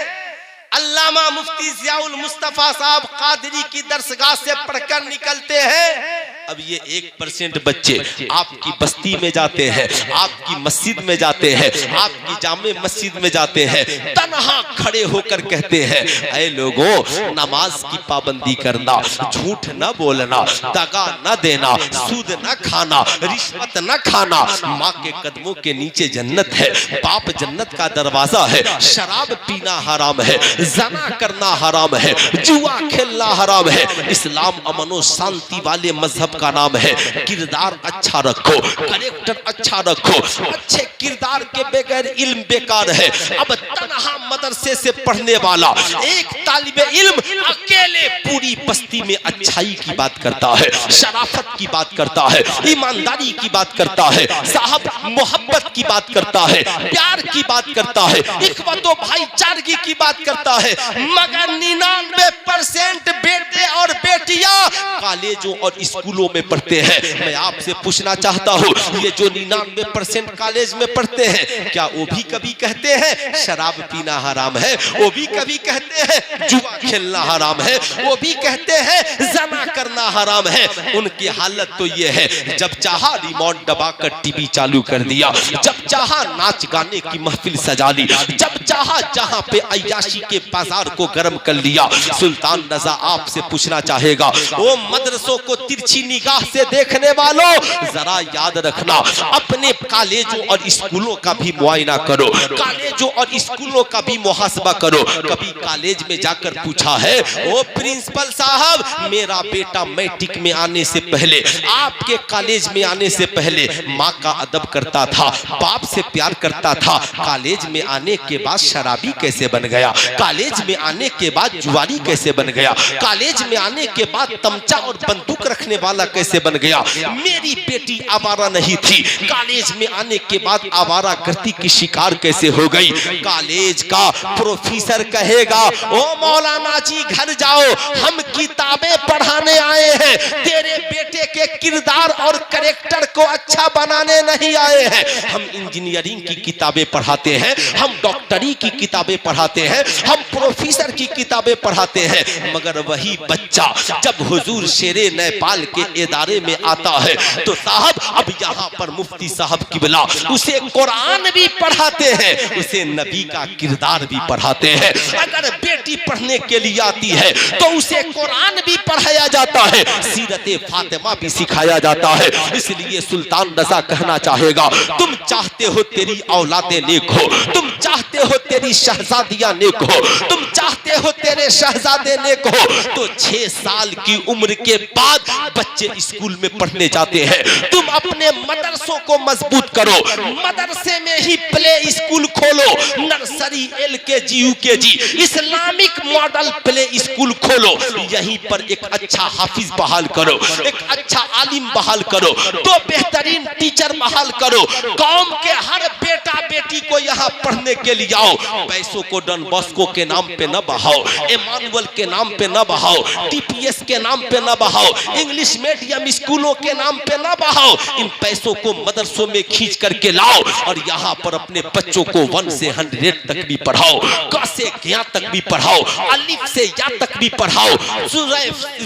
अल्लामा मुफ्ती ज़ियाउल मुस्तफा साहब कादरी की दरसगाह से पढ़कर निकलते हैं। अब ये 1% बच्चे आपकी बस्ती में जाते हैं, आपकी मस्जिद में जाते हैं, आपकी जामे मस्जिद में जाते हैं, तन्हा खड़े होकर कहते हैं, ऐ लोगों नमाज की पाबंदी करना, झूठ न बोलना, दगा न देना, सूद न खाना, रिश्वत न खाना, माँ के कदमों के नीचे जन्नत है, बाप जन्नत का दरवाजा है, शराब पीना हराम है, जना करना हराम है, जुआ खेलना हराम है। इस्लाम अमन और शांति वाले मजहब का नाम है। किरदार अच्छा रखो, करेक्टर अच्छा रखो, अच्छे किरदार के बगैर इल्म बेकार है। अब तन्हा मदरसे से पढ़ने वाला एक तालिबे इल्म अकेले पूरी बस्ती में अच्छाई की बात करता है, शराफत की बात करता है, ईमानदारी की बात करता है, साहब मोहब्बत की बात करता है, प्यार की बात करता है, इख्वतो भाईचारगी की बात करता है, मगर 99% बेटे और बेटियां कॉलेजों और स्कूलों में पढ़ते हैं। मैं आपसे पूछना चाहता हूँ, ये जो 99% कॉलेज में पढ़ते हैं, क्या वो भी कभी कहते हैं शराब पीना हराम है? वो भी कभी कहते हैं जुआ खेलना हराम है? वो भी कहते हैं जना करना हराम है? उनकी हालत तो ये है, जब चाहा रिमोट दबाकर टीवी चालू कर दिया, जब चाहा नाच गाने की महफिल सजा ली, जब चाहा जहां पे अय्याशी के बाजार को गर्म कर लिया। सुल्तान रजा आपसे पूछना चाहेगा, वो मदरसों को तिरछी निगाह से देखने वालों, जरा याद रखना, अपने कॉलेजों और स्कूलों का भी मुआयना करो, कॉलेजों और स्कूलों का भी मुहासबा करो। कभी कॉलेज में जाकर पूछा है, ओ प्रिंसिपल साहब मेरा बेटा मैट्रिक में आने से पहले, आपके कॉलेज में आने से पहले माँ का अदब करता था, बाप से प्यार करता था, कॉलेज में आने के बाद शराबी कैसे बन गया? कॉलेज में आने के बाद जुआरी कैसे बन गया? कॉलेज में आने के बाद तमचा और बंदूक रखने वाला वाला कैसे बन गया। मेरी बेटी आवारा नहीं थी, कॉलेज में आने के बाद आवारा गर्दी की शिकार कैसे हो गई। कॉलेज का प्रोफेसर कहेगा, ओ मौलाना जी घर जाओ, हम किताबें पढ़ाने आए हैं, तेरे बेटे के किरदार और कैरेक्टर को अच्छा बनाने नहीं आए हैं। हम इंजीनियरिंग की किताबें पढ़ाते हैं, हम डॉक्टरी की किताबें पढ़ाते हैं, हम प्रोफेसर की किताबें पढ़ाते हैं। मगर वही बच्चा जब हुजूर शेरे नेपाल के इदारे में आता है तो साहब अब यहाँ पर मुफ्ती साहब किबला उसे कुरान भी पढ़ाते हैं, उसे नबी का किरदार भी पढ़ाते हैं। अगर बेटी पढ़ने के लिए आती है तो उसे कुरान भी पढ़ाया जाता है, सीरते फातिमा भी सिखाया जाता है। इसलिए सुल्तान रजा कहना चाहेगा, तुम चाहते हो तेरी औलादे नेक हो, तुम चाहते हो तेरी शहजादियां नेक हो, तुम चाहते हो तेरे शहजादे नेक हो, तो 6 साल की उम्र के बाद बच्चे स्कूल में पढ़ने जाते हैं। तुम अपने मदरसों को मजबूत करो, मदरसे में ही प्ले स्कूल खोलो, nursery LKG UKG Islamic model play school खोलो, यहीं पर एक अच्छा हाफिज बहाल करो, एक अच्छा आलिम बहाल करो, 2 बेहतरीन टीचर बहाल करो, कौम के हर बेटा बेटी को यहाँ पढ़ने के लिए आओ। पैसों को डॉन बॉस्को के नाम पे न बहाओ, इमानुअल के नाम पे न बहाओ, TPS के नाम पे न बहाओ, इंग्लिश मीडियम स्कूलों के नाम पे न बहाओ। इन पैसों को मदरसों में खींच करके लाओ और यहाँ पर अपने बच्चों को 1 से 100 तक भी पढ़ाओ, क से ज्ञा तक भी पढ़ाओ, अलिफ से या तक भी पढ़ाओ,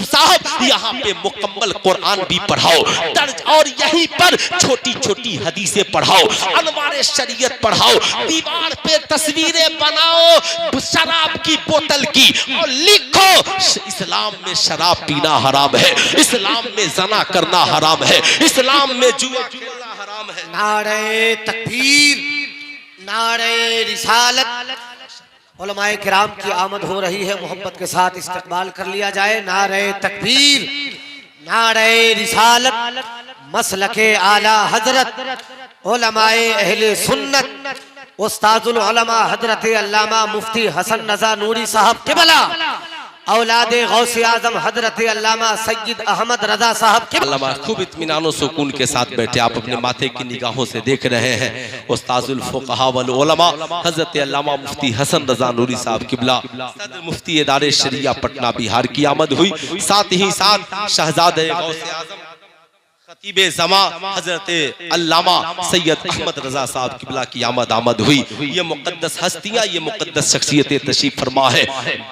साहब यहाँ पे मुकम्मल कुरान भी पढ़ाओ, दर्ज और यहीं पर छोटी छोटी हदीसें पढ़ाओ, अनवारे शरीयत पढ़ाओ, दीवार पे तस्वीरें बनाओ शराब की बोतल की और लिखो इस्लाम में शराब पीना हराम है, इस्लाम में जना करना हराम है, इस्लाम में जुआ खेलना हराम है। नारे तकबीर, नारे रिसालत। उलमाए किराम की आमद हो रही है, मोहब्बत के साथ इस्तकबाल कर लिया जाए। नारे तकबीर, नारे रिसालत, मसलके आला हजरत उलमाए अहले सुन्नत उस्ताजुल उलमा हजरत अल्लामा मुफ्ती हसन रजा नूरी साहब किबला, औलादे गौसे आजम हजरत अल्लामा सैयद अहमद रजा साहब किबला खूब इत्मीनान सुकून के साथ बैठे आप अपने माथे की निगाहों से देख रहे हैं। उस्ताजुल फुक़हा वल उलमा हजरत अल्लामा मुफ्ती हसन रजा नूरी साहब किबला सदर मुफ्ती इदारे शरिया पटना बिहार की आमद हुई। साथ ही साथ शहजादे गौसे आजम खतीबे ज़मा हजरत अल्लामा सैयद अहमद रजा साहब किबला की आमद हुई। ये मुक़द्दस हस्तियां, ये मुक़द्दस शख्सियतें तशरीफ फरमा है।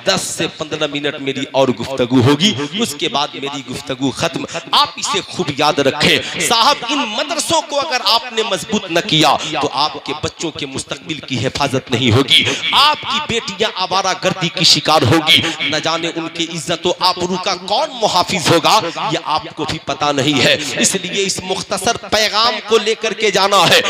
10 से 15 मिनट मेरी और गुफ्तगू होगी, उसके बाद मेरी गुफ्तगू खत्म। आप इसे खूब याद रखें साहब, इन मदरसों को अगर आपने मजबूत न किया तो आपके बच्चों के मुस्तकबिल की हिफाजत नहीं होगी, आपकी बेटियां आवारा गर्दी की शिकार होगी, न जाने उनके इज्जत व आबरू का कौन मुहाफिज होगा, ये आपको भी पता नहीं है। इसलिए इस मुख्तसर पैगाम को लेकर के जाना है।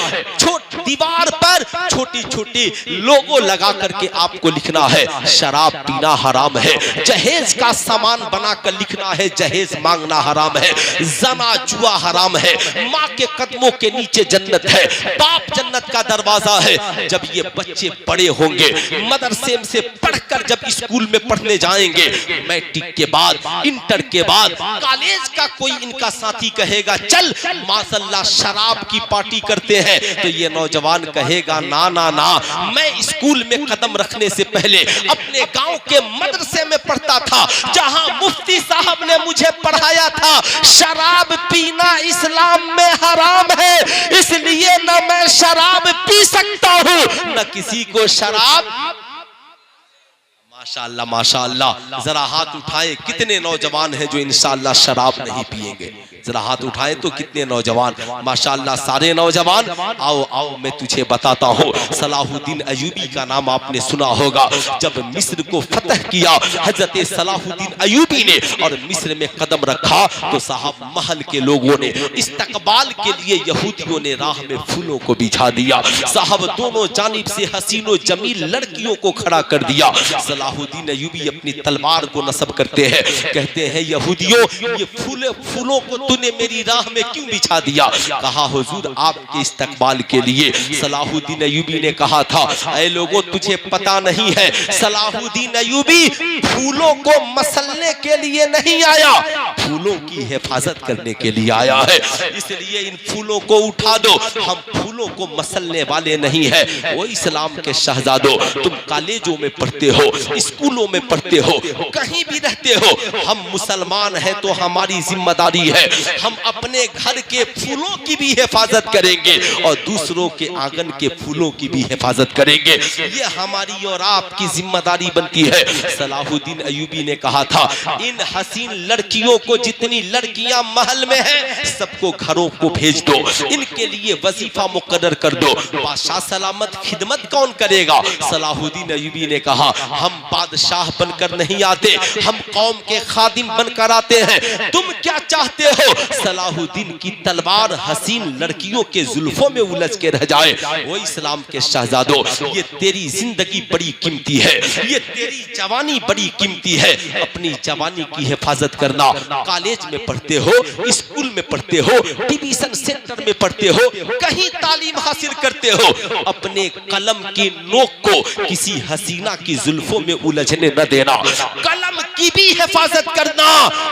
दीवार पर छोटी छोटी लोगो लगा करके आपको लिखना है, शराब पीना हराम है, जहेज का सामान बनाकर लिखना है, जहेज मांगना हराम है, जना जुआ हराम है, माँ के कदमों के नीचे जन्नत है, बाप जन्नत का दरवाजा है। जब ये बच्चे बड़े होंगे, मदरसे से पढ़कर जब स्कूल में पढ़ने जाएंगे, मैट्रिक के बाद, इंटर के बाद, कॉलेज का कोई इनका साथी कहेगा चल माशाल्लाह शराब की पार्टी करते हैं, तो ये नौजवान कहेगा ना ना ना, मैं स्कूल में कदम रखने से पहले अपने गांव के मदरसे में पढ़ता था, जहां मुफ्ती साहब ने मुझे पढ़ाया था शराब पीना इस्लाम में हराम है, इसलिए न मैं शराब पी सकता हूं न किसी को शराब। माशाअल्लाह माशाअल्लाह, जरा हाथ उठाए कितने नौजवान हैं जो इंशाअल्लाह शराब नहीं पिएंगे, जरा हाथ उठाए तो कितने नौजवान, माशाअल्लाह सारे नौजवान। आओ आओ मैं तुझे बताता हूँ, सलाहुद्दीन अयूबी का नाम आपने सुना होगा। जब मिस्र को फतह किया हजरत सलाहुद्दीन अयूबी ने और मिस्र में कदम रखा तो साहब महल के लोगों ने इस्तकबाल के लिए यहूदियों ने राह में फूलों को बिछा दिया, साहब दोनों जानिब से हसीनो जमील लड़कियों को खड़ा कर दिया। सलाहुद्दीन अयूबी अपनी तलवार को नस्ब करते हैं, कहते हैं यहूदियों ये फूलों को तूने मेरी राह में क्यों बिछा दिया? कहा हुजूर आपके इस्तकबाल के लिए। सलाहुद्दीन अयूबी ने कहा था ऐ लोगों तुझे पता नहीं है, सलाहुद्दीन अयूबी फूलों को मसलने के लिए नहीं आया, फूलों की हिफाजत करने के लिए आया है, इसलिए इन फूलों को उठा दो। हम फूलों को मसलने वाले नहीं है। वो इस्लाम के शहजादों, तुम कॉलेजों में पढ़ते हो, स्कूलों में पढ़ते हो, कहीं भी रहते हो, हम मुसलमान हैं तो हमारी जिम्मेदारी है हम अपने घर के फूलों की भी हिफाजत करेंगे और दूसरों के आंगन के फूलों की भी हिफाजत करेंगे। ये हमारी और आपकी जिम्मेदारी बनती है। सलाहुद्दीन अय्यूबी ने कहा था, इन हसीन लड़कियों को जितनी लड़कियां महल में हैं सबको घरों को भेज दो, इनके लिए वजीफा मुकर्रर कर दो। बादशाह सलामत खिदमत कौन करेगा? सलाहुद्दीन अय्यूबी ने कहा, हम बादशाह बनकर नहीं आते, हम कौम के खादिम बनकर आते हैं। तुम क्या चाहते हो? सलाहुद्दीन की तलवार हसीन लड़कियों के जुल्फों में उलझ के रह जाए। वो इस्लाम के शहजादों, ये तेरी जिंदगी बड़ी कीमती है, ये तेरी जवानी बड़ी कीमती है। अपनी जवानी की हिफाजत करना। कॉलेज में पढ़ते हो, स्कूल में पढ़ते हो, डिवीजन सेंटर में पढ़ते हो, कहीं तालीम हासिल करते हो, अपने कलम की नोक को किसी हसीना की जुल्फों में उलझने न देना। कलम की भी हिफाजत करना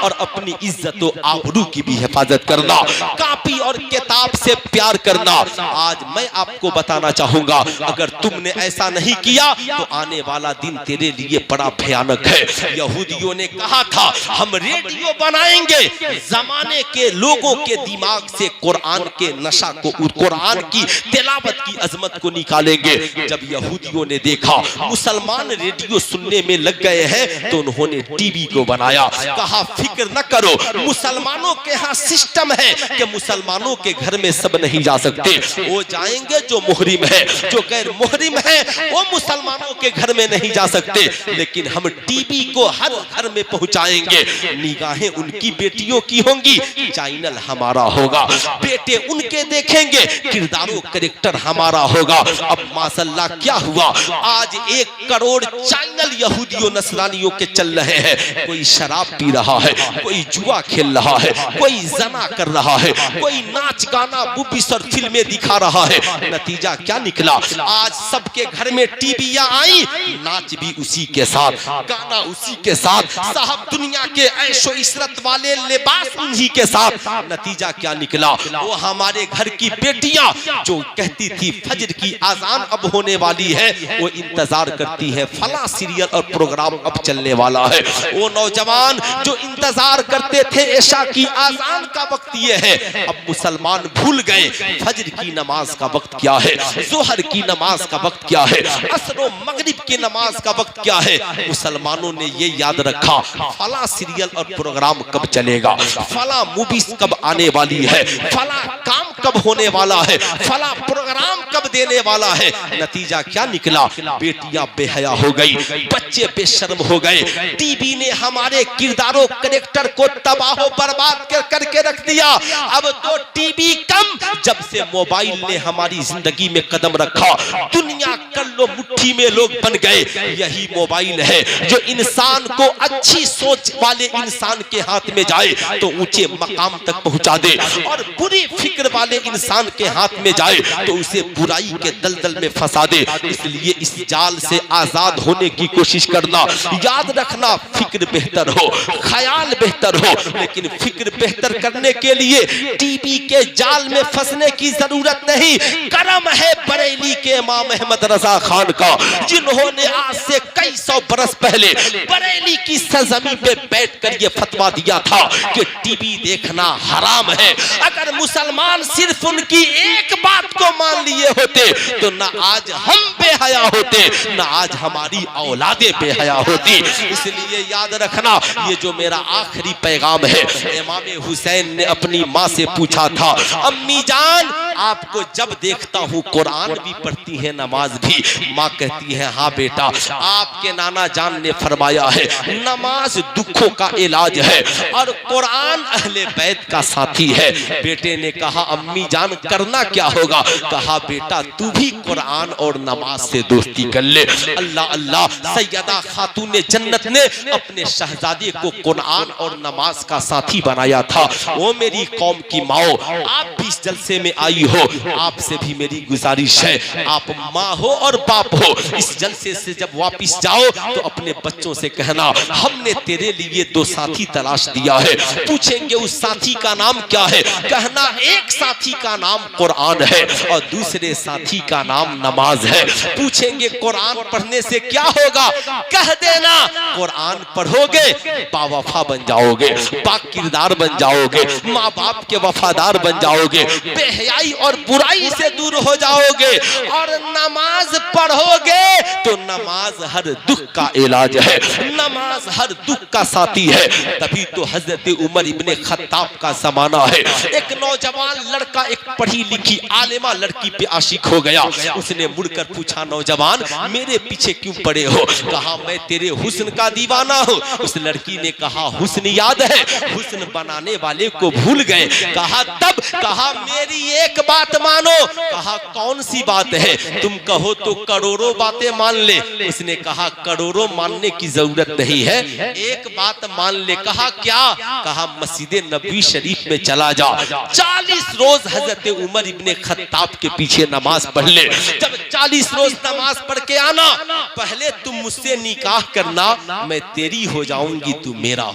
और अपनी इज्जत और आबरू की भी हिफाजत करना। कॉपी और किताब से प्यार करना। आज मैं आपको बताना चाहूंगा, अगर तुमने ऐसा नहीं किया तो आने वाला दिन तेरे लिए बड़ा भयानक है। यहूदियों ने कहा था, हम रेडियो बनाएंगे, जमाने के लोगों के दिमाग से कुरान के नशा को, कुरान की तिलावत की अजमत को निकालेंगे। जब यहूदियों ने देखा मुसलमान रेडियो सुनने में लग गए हैं तो उन्होंने टीवी को बनाया। कहा, फिक्र न करो, मुसलमानों के यहाँ सिस्टम है कि मुसलमानों के घर में सब नहीं जा सकते, वो जाएंगे जो मुहरिम है, जो गैर मुहरिम है वो मुसलमानों के घर में नहीं जा सकते, लेकिन हम टीवी को हर घर में पहुंचाएंगे। निगाहें उनकी बेटियों की होंगी, चैनल हमारा होगा, बेटे उनके देखेंगे, किरदारों कैरेक्टर हमारा होगा। अब माशाअल्लाह क्या हुआ, आज 1 करोड़ चैनल यहूदियों नसरानियों के चल रहे हैं। कोई शराब पी रहा है, कोई जुआ खेल रहा है, कोई जना कर रहा है, कोई नाच गाना मूवीज और फिल्में दिखा रहा है। नतीजा क्या निकला? आज सबके घर में टीवियां आई, नाच भी उसी के साथ, गाना उसी के साथ, साहब दुनिया के ऐशो इशरत वाले लिबास उन्हीं के साथ। नतीजा क्या निकला? वो हमारे घर की बेटियां जो कहती थी फजर की आजान अब होने वाली है, वो इंतजार करती है फला सीरियल और प्रोग्राम अब चलने वाला है। वो नौजवान जो इंतजार करते थे इशा की आजान का वक्त ये है, अब मुसलमान भूल गए फजर की नमाज का वक्त क्या है, जोहर की नमाज का वक्त क्या है, असर और मगरिब की नमाज का वक्त क्या है। मुसलमानों ने ये याद रखा फला सीरियल और प्रोग्राम कब चलेगा, फला मूवीज कब आने वाली है, फला काम कब होने वाला है, फला प्रोग्राम कब देने वाला है। नतीजा क्या निकला? बेटियां बेहया हो गई, बच्चे बेशर्म हो गए। टीवी ने हमारे किरदारों कैरेक्टर को तबाह बर्बाद करके रख दिया। अब तो टीवी कम, जब से मोबाइल ने हमारी जिंदगी में कदम रखा, दुनिया कल्लो मुट्ठी में लोग बन गए। यही मोबाइल है जो इंसान को अच्छी सोच वाले इंसान के हाथ में जाए तो ऊंचे मकाम तक पहुंचा दे, और बुरी फिक्र वाले इंसान के हाथ में जाए तो उसे बुराई के दलदल में फंसा दे। इसलिए इस जाल से आजाद होने की कोशिश करना। याद रखना, फिक्र बेहतर हो, ख्याल बेहतर हो, लेकिन फिक्र बेहतर करने के लिए टीवी के जाल में फंसने की जरूरत नहीं। करम है बरेली के इमाम अहमद रजा खान का, जिन्होंने आज से कई सौ बरस पहले बरेली की सरजमी पे बैठकर ये फतवा दिया था कि टीवी देखना हराम है। अगर मुसलमान सिर्फ उनकी एक बात को मान लिए होते तो ना आज हम बेहया होते, ना आज हमारी औलादे बेहया होती। इसलिए याद रखना, ये जो मेरा आखिरी पैगाम है, इमाम हुसैन ने अपनी माँ से पूछा था, अम्मी जान आपको जब देखता हूँ कुरान भी पढ़ती है, नमाज भी। माँ कहती है, हाँ बेटा, आपके नाना जान ने फरमाया है नमाज दुखों का इलाज है और कुरान अहले बैत का साथी है। बेटे ने कहा, अम्मी जान करना क्या होगा? कहा, बेटा तू भी कुरान और नमाज से दोस्ती कर ले। अल्लाह अल्लाह, सैयदा खातून जन्नत ने अपने शहजादे को कुरान और नमाज का साथी बनाया था। वो मेरी कौम की माओ, आप भी इस जलसे में आई हो, आपसे भी मेरी गुजारिश है, आप माँ हो और बाप हो, इस जलसे से जब वापिस जाओ तो अपने बच्चों से कहना हमने तेरे लिए 2 साथी तलाश दिया है। पूछेंगे उस साथी का नाम क्या है, कहना एक साथी का नाम कुरान है और दूसरे साथी का नाम नमाज है। पूछेंगे कुरान पढ़ने से क्या होगा, कह देना कुरान पढ़ोगे बावफा बन जाओगे, बाकिरदार बन जाओगे, माँ बाप के वफादार बन जाओगे, बेहयाई और बुराई से दूर हो जाओगे, और नमाज पढ़ोगे तो नमाज हर दुख का इलाज है, नमाज हर दुख का साथी है। तभी तो हजरत उमर इब्ने खत्ताब का जमाना है, एक नौजवान लड़का एक पढ़ी लिखी आलिमा लड़की पे आशिक हो गया। उसने मुड़कर पूछा, नौजवान मेरे पीछे क्यों पड़े हो? कहा मैं तेरे हुस्न का दीवाना हूँ। उस लड़की ने कहा हुस्न याद है, हुस्न बनाने वाले को भूल गए। कहा तब? कहा मेरी एक बात मानो। कहा कौन सी बात है? तुम कहो तो करोड़ों बातें मान ले। उसने कहा करोड़ों मानने की जरूरत नहीं है, एक बात मान ले। कहा क्या? कहा मस्जिद नबी शरीफ में चला जा, 40 रोज हजरत उमर इब्ने खत्ताब के पीछे नमाज पढ़ ले। जब 40 रोज नमाज पढ़ के आना, पहले तुम मुझसे निकाह करना, मैं तेरी हो जाऊंगी तू मेरा।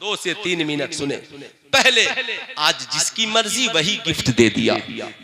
2 से 3 मिनट सुने। पहले आज जिसकी मर्जी वही गिफ्ट दे दिया,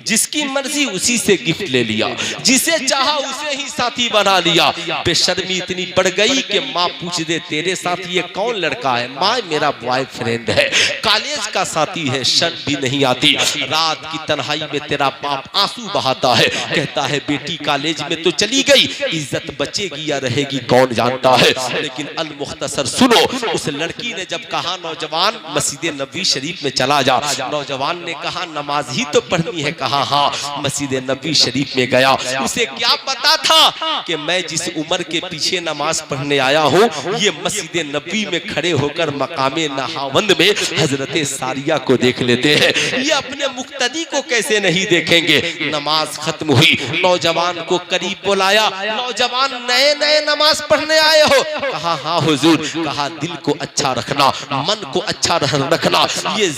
जिसकी मर्जी उसी से गिफ्ट ले लिया, जिसे चाहा उसे ही साथी बना लिया। बेशर्मी इतनी बढ़ गई कि माँ पूछ दे तेरे साथ ये कौन लड़का है? माँ मेरा बॉयफ्रेंड है, कॉलेज का साथी है, शर्म भी नहीं आती। रात की तन्हाई में तेरा बाप आंसू बहाता है, कहता है बेटी कॉलेज में तो चली गई, इज्जत बचेगी या रहेगी कौन जानता है। लेकिन अल मुख्तसर सुनो, उस लड़की ने जब कहा नौजवान मस्जिद नबी शरीफ में चला जा, नौजवान ने कहा नमाज ही तो पढ़नी है। कहा हाँ। मस्जिद नबी शरीफ में गया। उसे क्या पता था कि मैं जिस उम्र के पीछे नमाज पढ़ने आया हूँ, ये मस्जिद नबी में खड़े होकर मकामे नहावंद में हजरत सारिया को देख लेते हैं, ये अपने मुक्तदी को कैसे नहीं देखेंगे। नमाज खत्म हुई, नौजवान को करीब बुलाया। नौजवान नए नए नमाज पढ़ने आए हो? कहा हाँ हुजूर। कहा दिल को अच्छा रखना, मन को अच्छा रखना, ये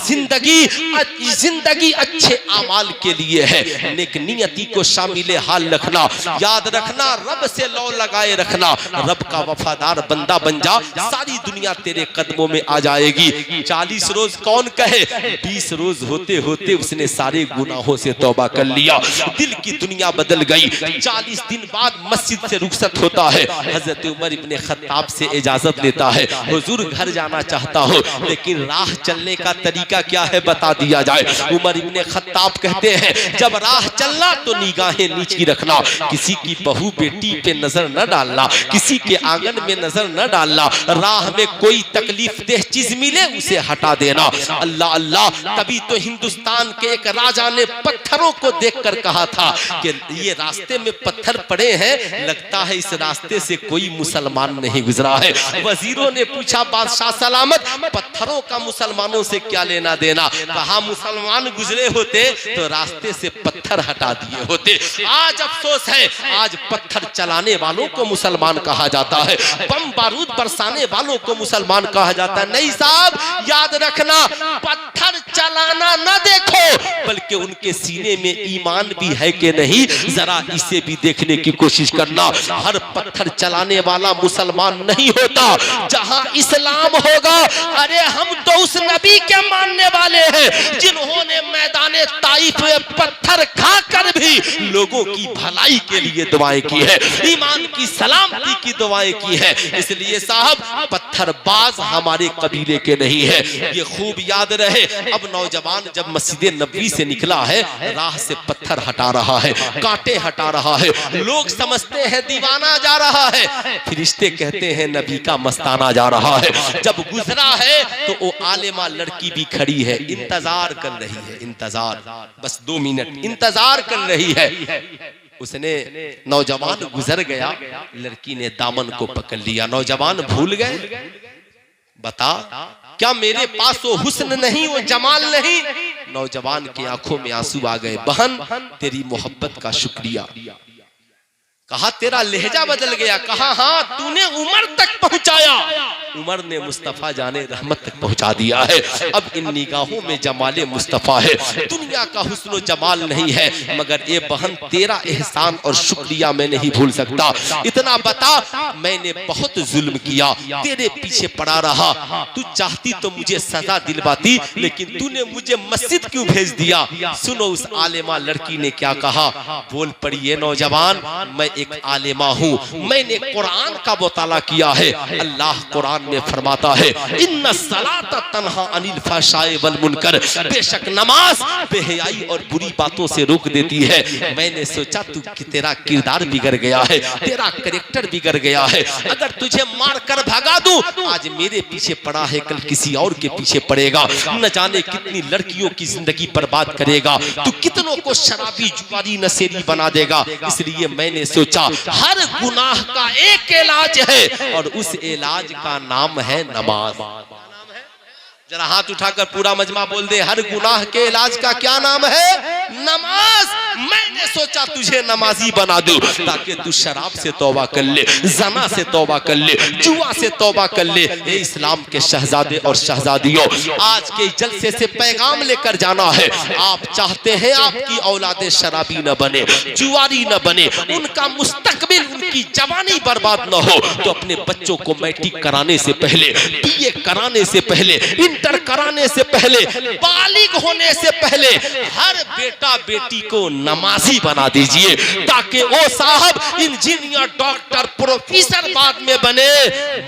जिंदगी अच्छे अमाल के लिए है। नेक नियति को शामिल हाल रखना, याद रखना रब से लौ लगाए रखना। रब का वफादार बंदा बन जा, सारी दुनिया तेरे कदमों में आ जाएगी। 40 रोज कौन कहे, 20 रोज होते होते उसने सारे गुनाहों से तौबा कर लिया। दिल की दुनिया बदल गई। 40 दिन बाद मस्जिद से रुखसत होता है। हजरत उमर इब्ने खत्ताब से इजाजत लेता है, हुजूर घर जाना चाहता हूँ, लेकिन राह चलने का तरीका क्या है बता दिया जाए। उमर इब्ने खत्ताब कहते हैं जब राह चलना तो निगाहें नीची रखना, किसी की बहू बेटी पे नजर न डालना, किसी के आंगन में नजर न डालना। राह में कोई तकलीफ देह चीज मिले उसे हटा देना। अल्लाह अल्लाह। तभी तो हिंदुस्तान के एक राजा ने पत्थरों को देखकर कहा था कि ये रास्ते में पत्थर पड़े हैं, लगता है इस रास्ते से कोई मुसलमान नहीं गुजरा है। वजीरों ने पूछा बादशाह सलामत, पत्थरों का मुसलमानों से क्या लेना देना? कहा मुसलमान गुजरे होते तो रास्ते से पत्थर हटा दिए होते। आज अफसोस है, आज पत्थर चलाने वालों को मुसलमान कहा जाता है, बम बारूद बरसाने वालों को मुसलमान कहा जाता है। नहीं साहब, याद रखना, पत्थर चलाना न देखो, बल्कि उनके सीने में ईमान भी है कि नहीं, जरा इसे भी देखने की कोशिश करना। हर पत्थर चलाने वाला मुसलमान नहीं होता। जहां इस्लाम होगा, अरे हम तो उस नबी के मानने वाले हैं जिन्होंने मैदाने ताइफ में पत्थर खाकर भी लोगों की भलाई के लिए दुआएं की है, ईमान की सलामती की दुआएं की है। इसलिए साहब, पत्थरबाज हमारे कबीले के नहीं है, ये खूब याद रहे। अब नौजवान जब मस्जिद नबी से निकला है, राह से पत्थर हटा रहा है, कांटे हटा रहा है। लोग समझते हैं दीवाना जा रहा है, फरिश्ते कहते हैं नबी का मस्ताना जा रहा है। जब गुजरा है तो वो आलिमा लड़की भी खड़ी है, इंतजार कर रही है, इंतजार, बस 2 मिनट इंतजार कर रही है। उसने, नौजवान गुजर गया, लड़की ने दामन को पकड़ लिया। नौजवान भूल गए, बता क्या मेरे पास वो हुस्न नहीं, वो जमाल नहीं? नौजवान की आंखों में आंसू आ गए। बहन तेरी मोहब्बत का शुक्रिया। कहा तेरा लहजा बदल गया। कहा हाँ, तूने उम्र तक पहुंचाया, उमर ने मुस्तफ़ा जाने रहमत तक पहुंचा दिया है। अब इन निगाहों में जमाले मुस्तफ़ा है, दुनिया का हुस्न जमाल नहीं है, मगर ये बहन तेरा एहसान और शुक्रिया मैं नहीं भूल सकता। इतना बता, मैंने बहुत जुल्म किया, तेरे पीछे पड़ा रहा, तू चाहती तो मुझे सजा दिलवाती, लेकिन तूने मुझे मस्जिद क्यों भेज दिया। सुनो उस आलिमा लड़की ने क्या कहा, बोल पड़ी ये नौजवान, मैं एक आलिमा हूँ, मैंने कुरान का मुताला किया है। अल्लाह कुरान में फरमाता है, इन्ना सलात तन्हा अनिल फहशाए वल मुनकर, बेशक नमाज बेहयाई और बुरी बातों से रोक देती है। मैंने सोचा तू कि तेरा किरदार बिगड़ गया है, तेरा कैरेक्टर बिगड़ गया है, अगर तुझे मार कर भगा दूं, आज मेरे पीछे पड़ा है, कल किसी और के पीछे पड़ेगा, न जाने कितनी लड़कियों की जिंदगी बर्बाद करेगा, तू कितनों को शराबी जुआरी नशेरी बना देगा। इसलिए मैंने सोचा हर गुनाह का एक इलाज है, और उस इलाज का नाम है नमाज। जरा हाथ उठाकर पूरा मजमा बोल दे, हर गुनाह के इलाज का क्या नाम है? नमाज। मैंने सोचा तुझे नमाजी बना दूं, ताकि तू शराब से तौबा कर ले, जना से तौबा कर ले, जुआ से तौबा कर ले। ये इस्लाम के शहजादे और शहजादियों, आज के जलसे से पैगाम लेकर जाना है। आप चाहते हैं आपकी औलादे शराबी न बने, जुआरी न बने, उनका मुस्तकबिल, उनकी जवानी बर्बाद न हो, तो अपने बच्चों को मैट्रिक कराने से पहले, बीए कराने से पहले, इंटर कराने से पहले, बालिग होने से पहले हर बेटा बेटी को नमाजी बना दीजिए, ताकि वो साहब इंजीनियर, डॉक्टर, प्रोफेसर बाद में बने,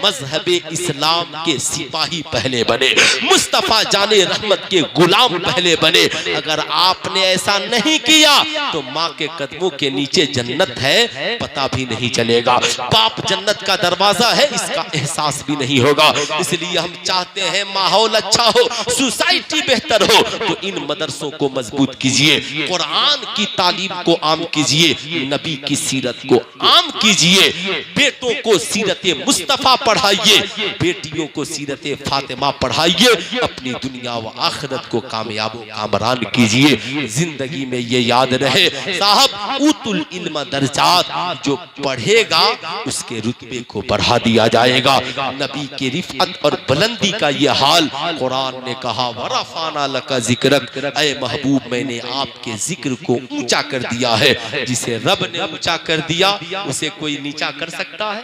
मजहबे इस्लाम के सिपाही पहले बने, मुस्तफा जाने रहमत के गुलाम पहले बने। अगर आपने ऐसा नहीं किया तो माँ के कदमों के नीचे जन्नत है पता भी नहीं चलेगा, बाप जन्नत का दरवाजा है इसका एहसास भी नहीं होगा। इसलिए हम चाहते हैं माहौल अच्छा हो, सोसाइटी बेहतर हो, तो इन मदरसों को मजबूत कीजिए, कुरान की तालीम को आम कीजिए, नबी की सीरत को आम कीजिए, बेटों को सीरत मुस्तफा पढ़ाइए, बेटियों को सीरत फातिमा पढ़ाइए, अपनी दुनिया व आखिरत को कामयाब कामरान कीजिए। जिंदगी में ये याद रहे साहब, उतुल इल्म दर्जात, जो पढ़ेगा उसके रुतबे को बढ़ा दिया जाएगा। नबी की रिफअत और बुलंदी का ये हाल कुरान ने कहा, वरफाना लका जिक्रक, ऐ महबूब मैंने आपके जिक्र को ऊंचा कर दिया है। जिसे रब ने ऊंचा कर दिया उसे कोई नीचा कर सकता है?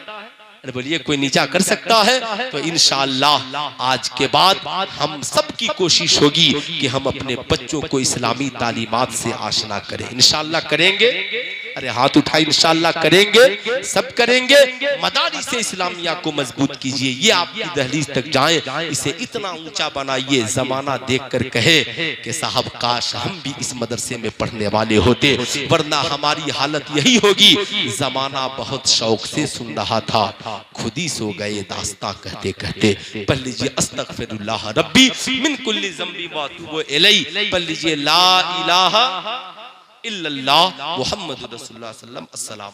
अरे बोलिए, कोई नीचा कर सकता है? तो इंशाअल्लाह आज के बाद हम सब की कोशिश होगी कि हम अपने बच्चों को इस्लामी तालीमात से आशना करें। इंशाअल्लाह करेंगे? अरे हाथ उठाए, इंशाअल्लाह करेंगे, सब करेंगे। मदारिस इस्लामिया को मजबूत कीजिए, ये आपकी दहलीज तक जाए, इसे इतना ऊंचा बनाइए, जमाना देखकर कहे कि साहब काश हम भी इस मदरसे में पढ़ने वाले होते, वरना हमारी हालत यही होगी। जमाना बहुत शौक से सुन रहा था, खुद ही सो गए दास्तां कहते कहते। पढ़ लीजिए अस्तगफिरुल्लाह रब्बी मिन कुल्ली ज़ंबी व अतूबु इलैहि। पढ़ लीजिए ला इलाहा इल्लल्लाह मुहम्मदुर रसूलुल्लाह सल्लल्लाहु अलैहि वसल्लम। अस्सलाम।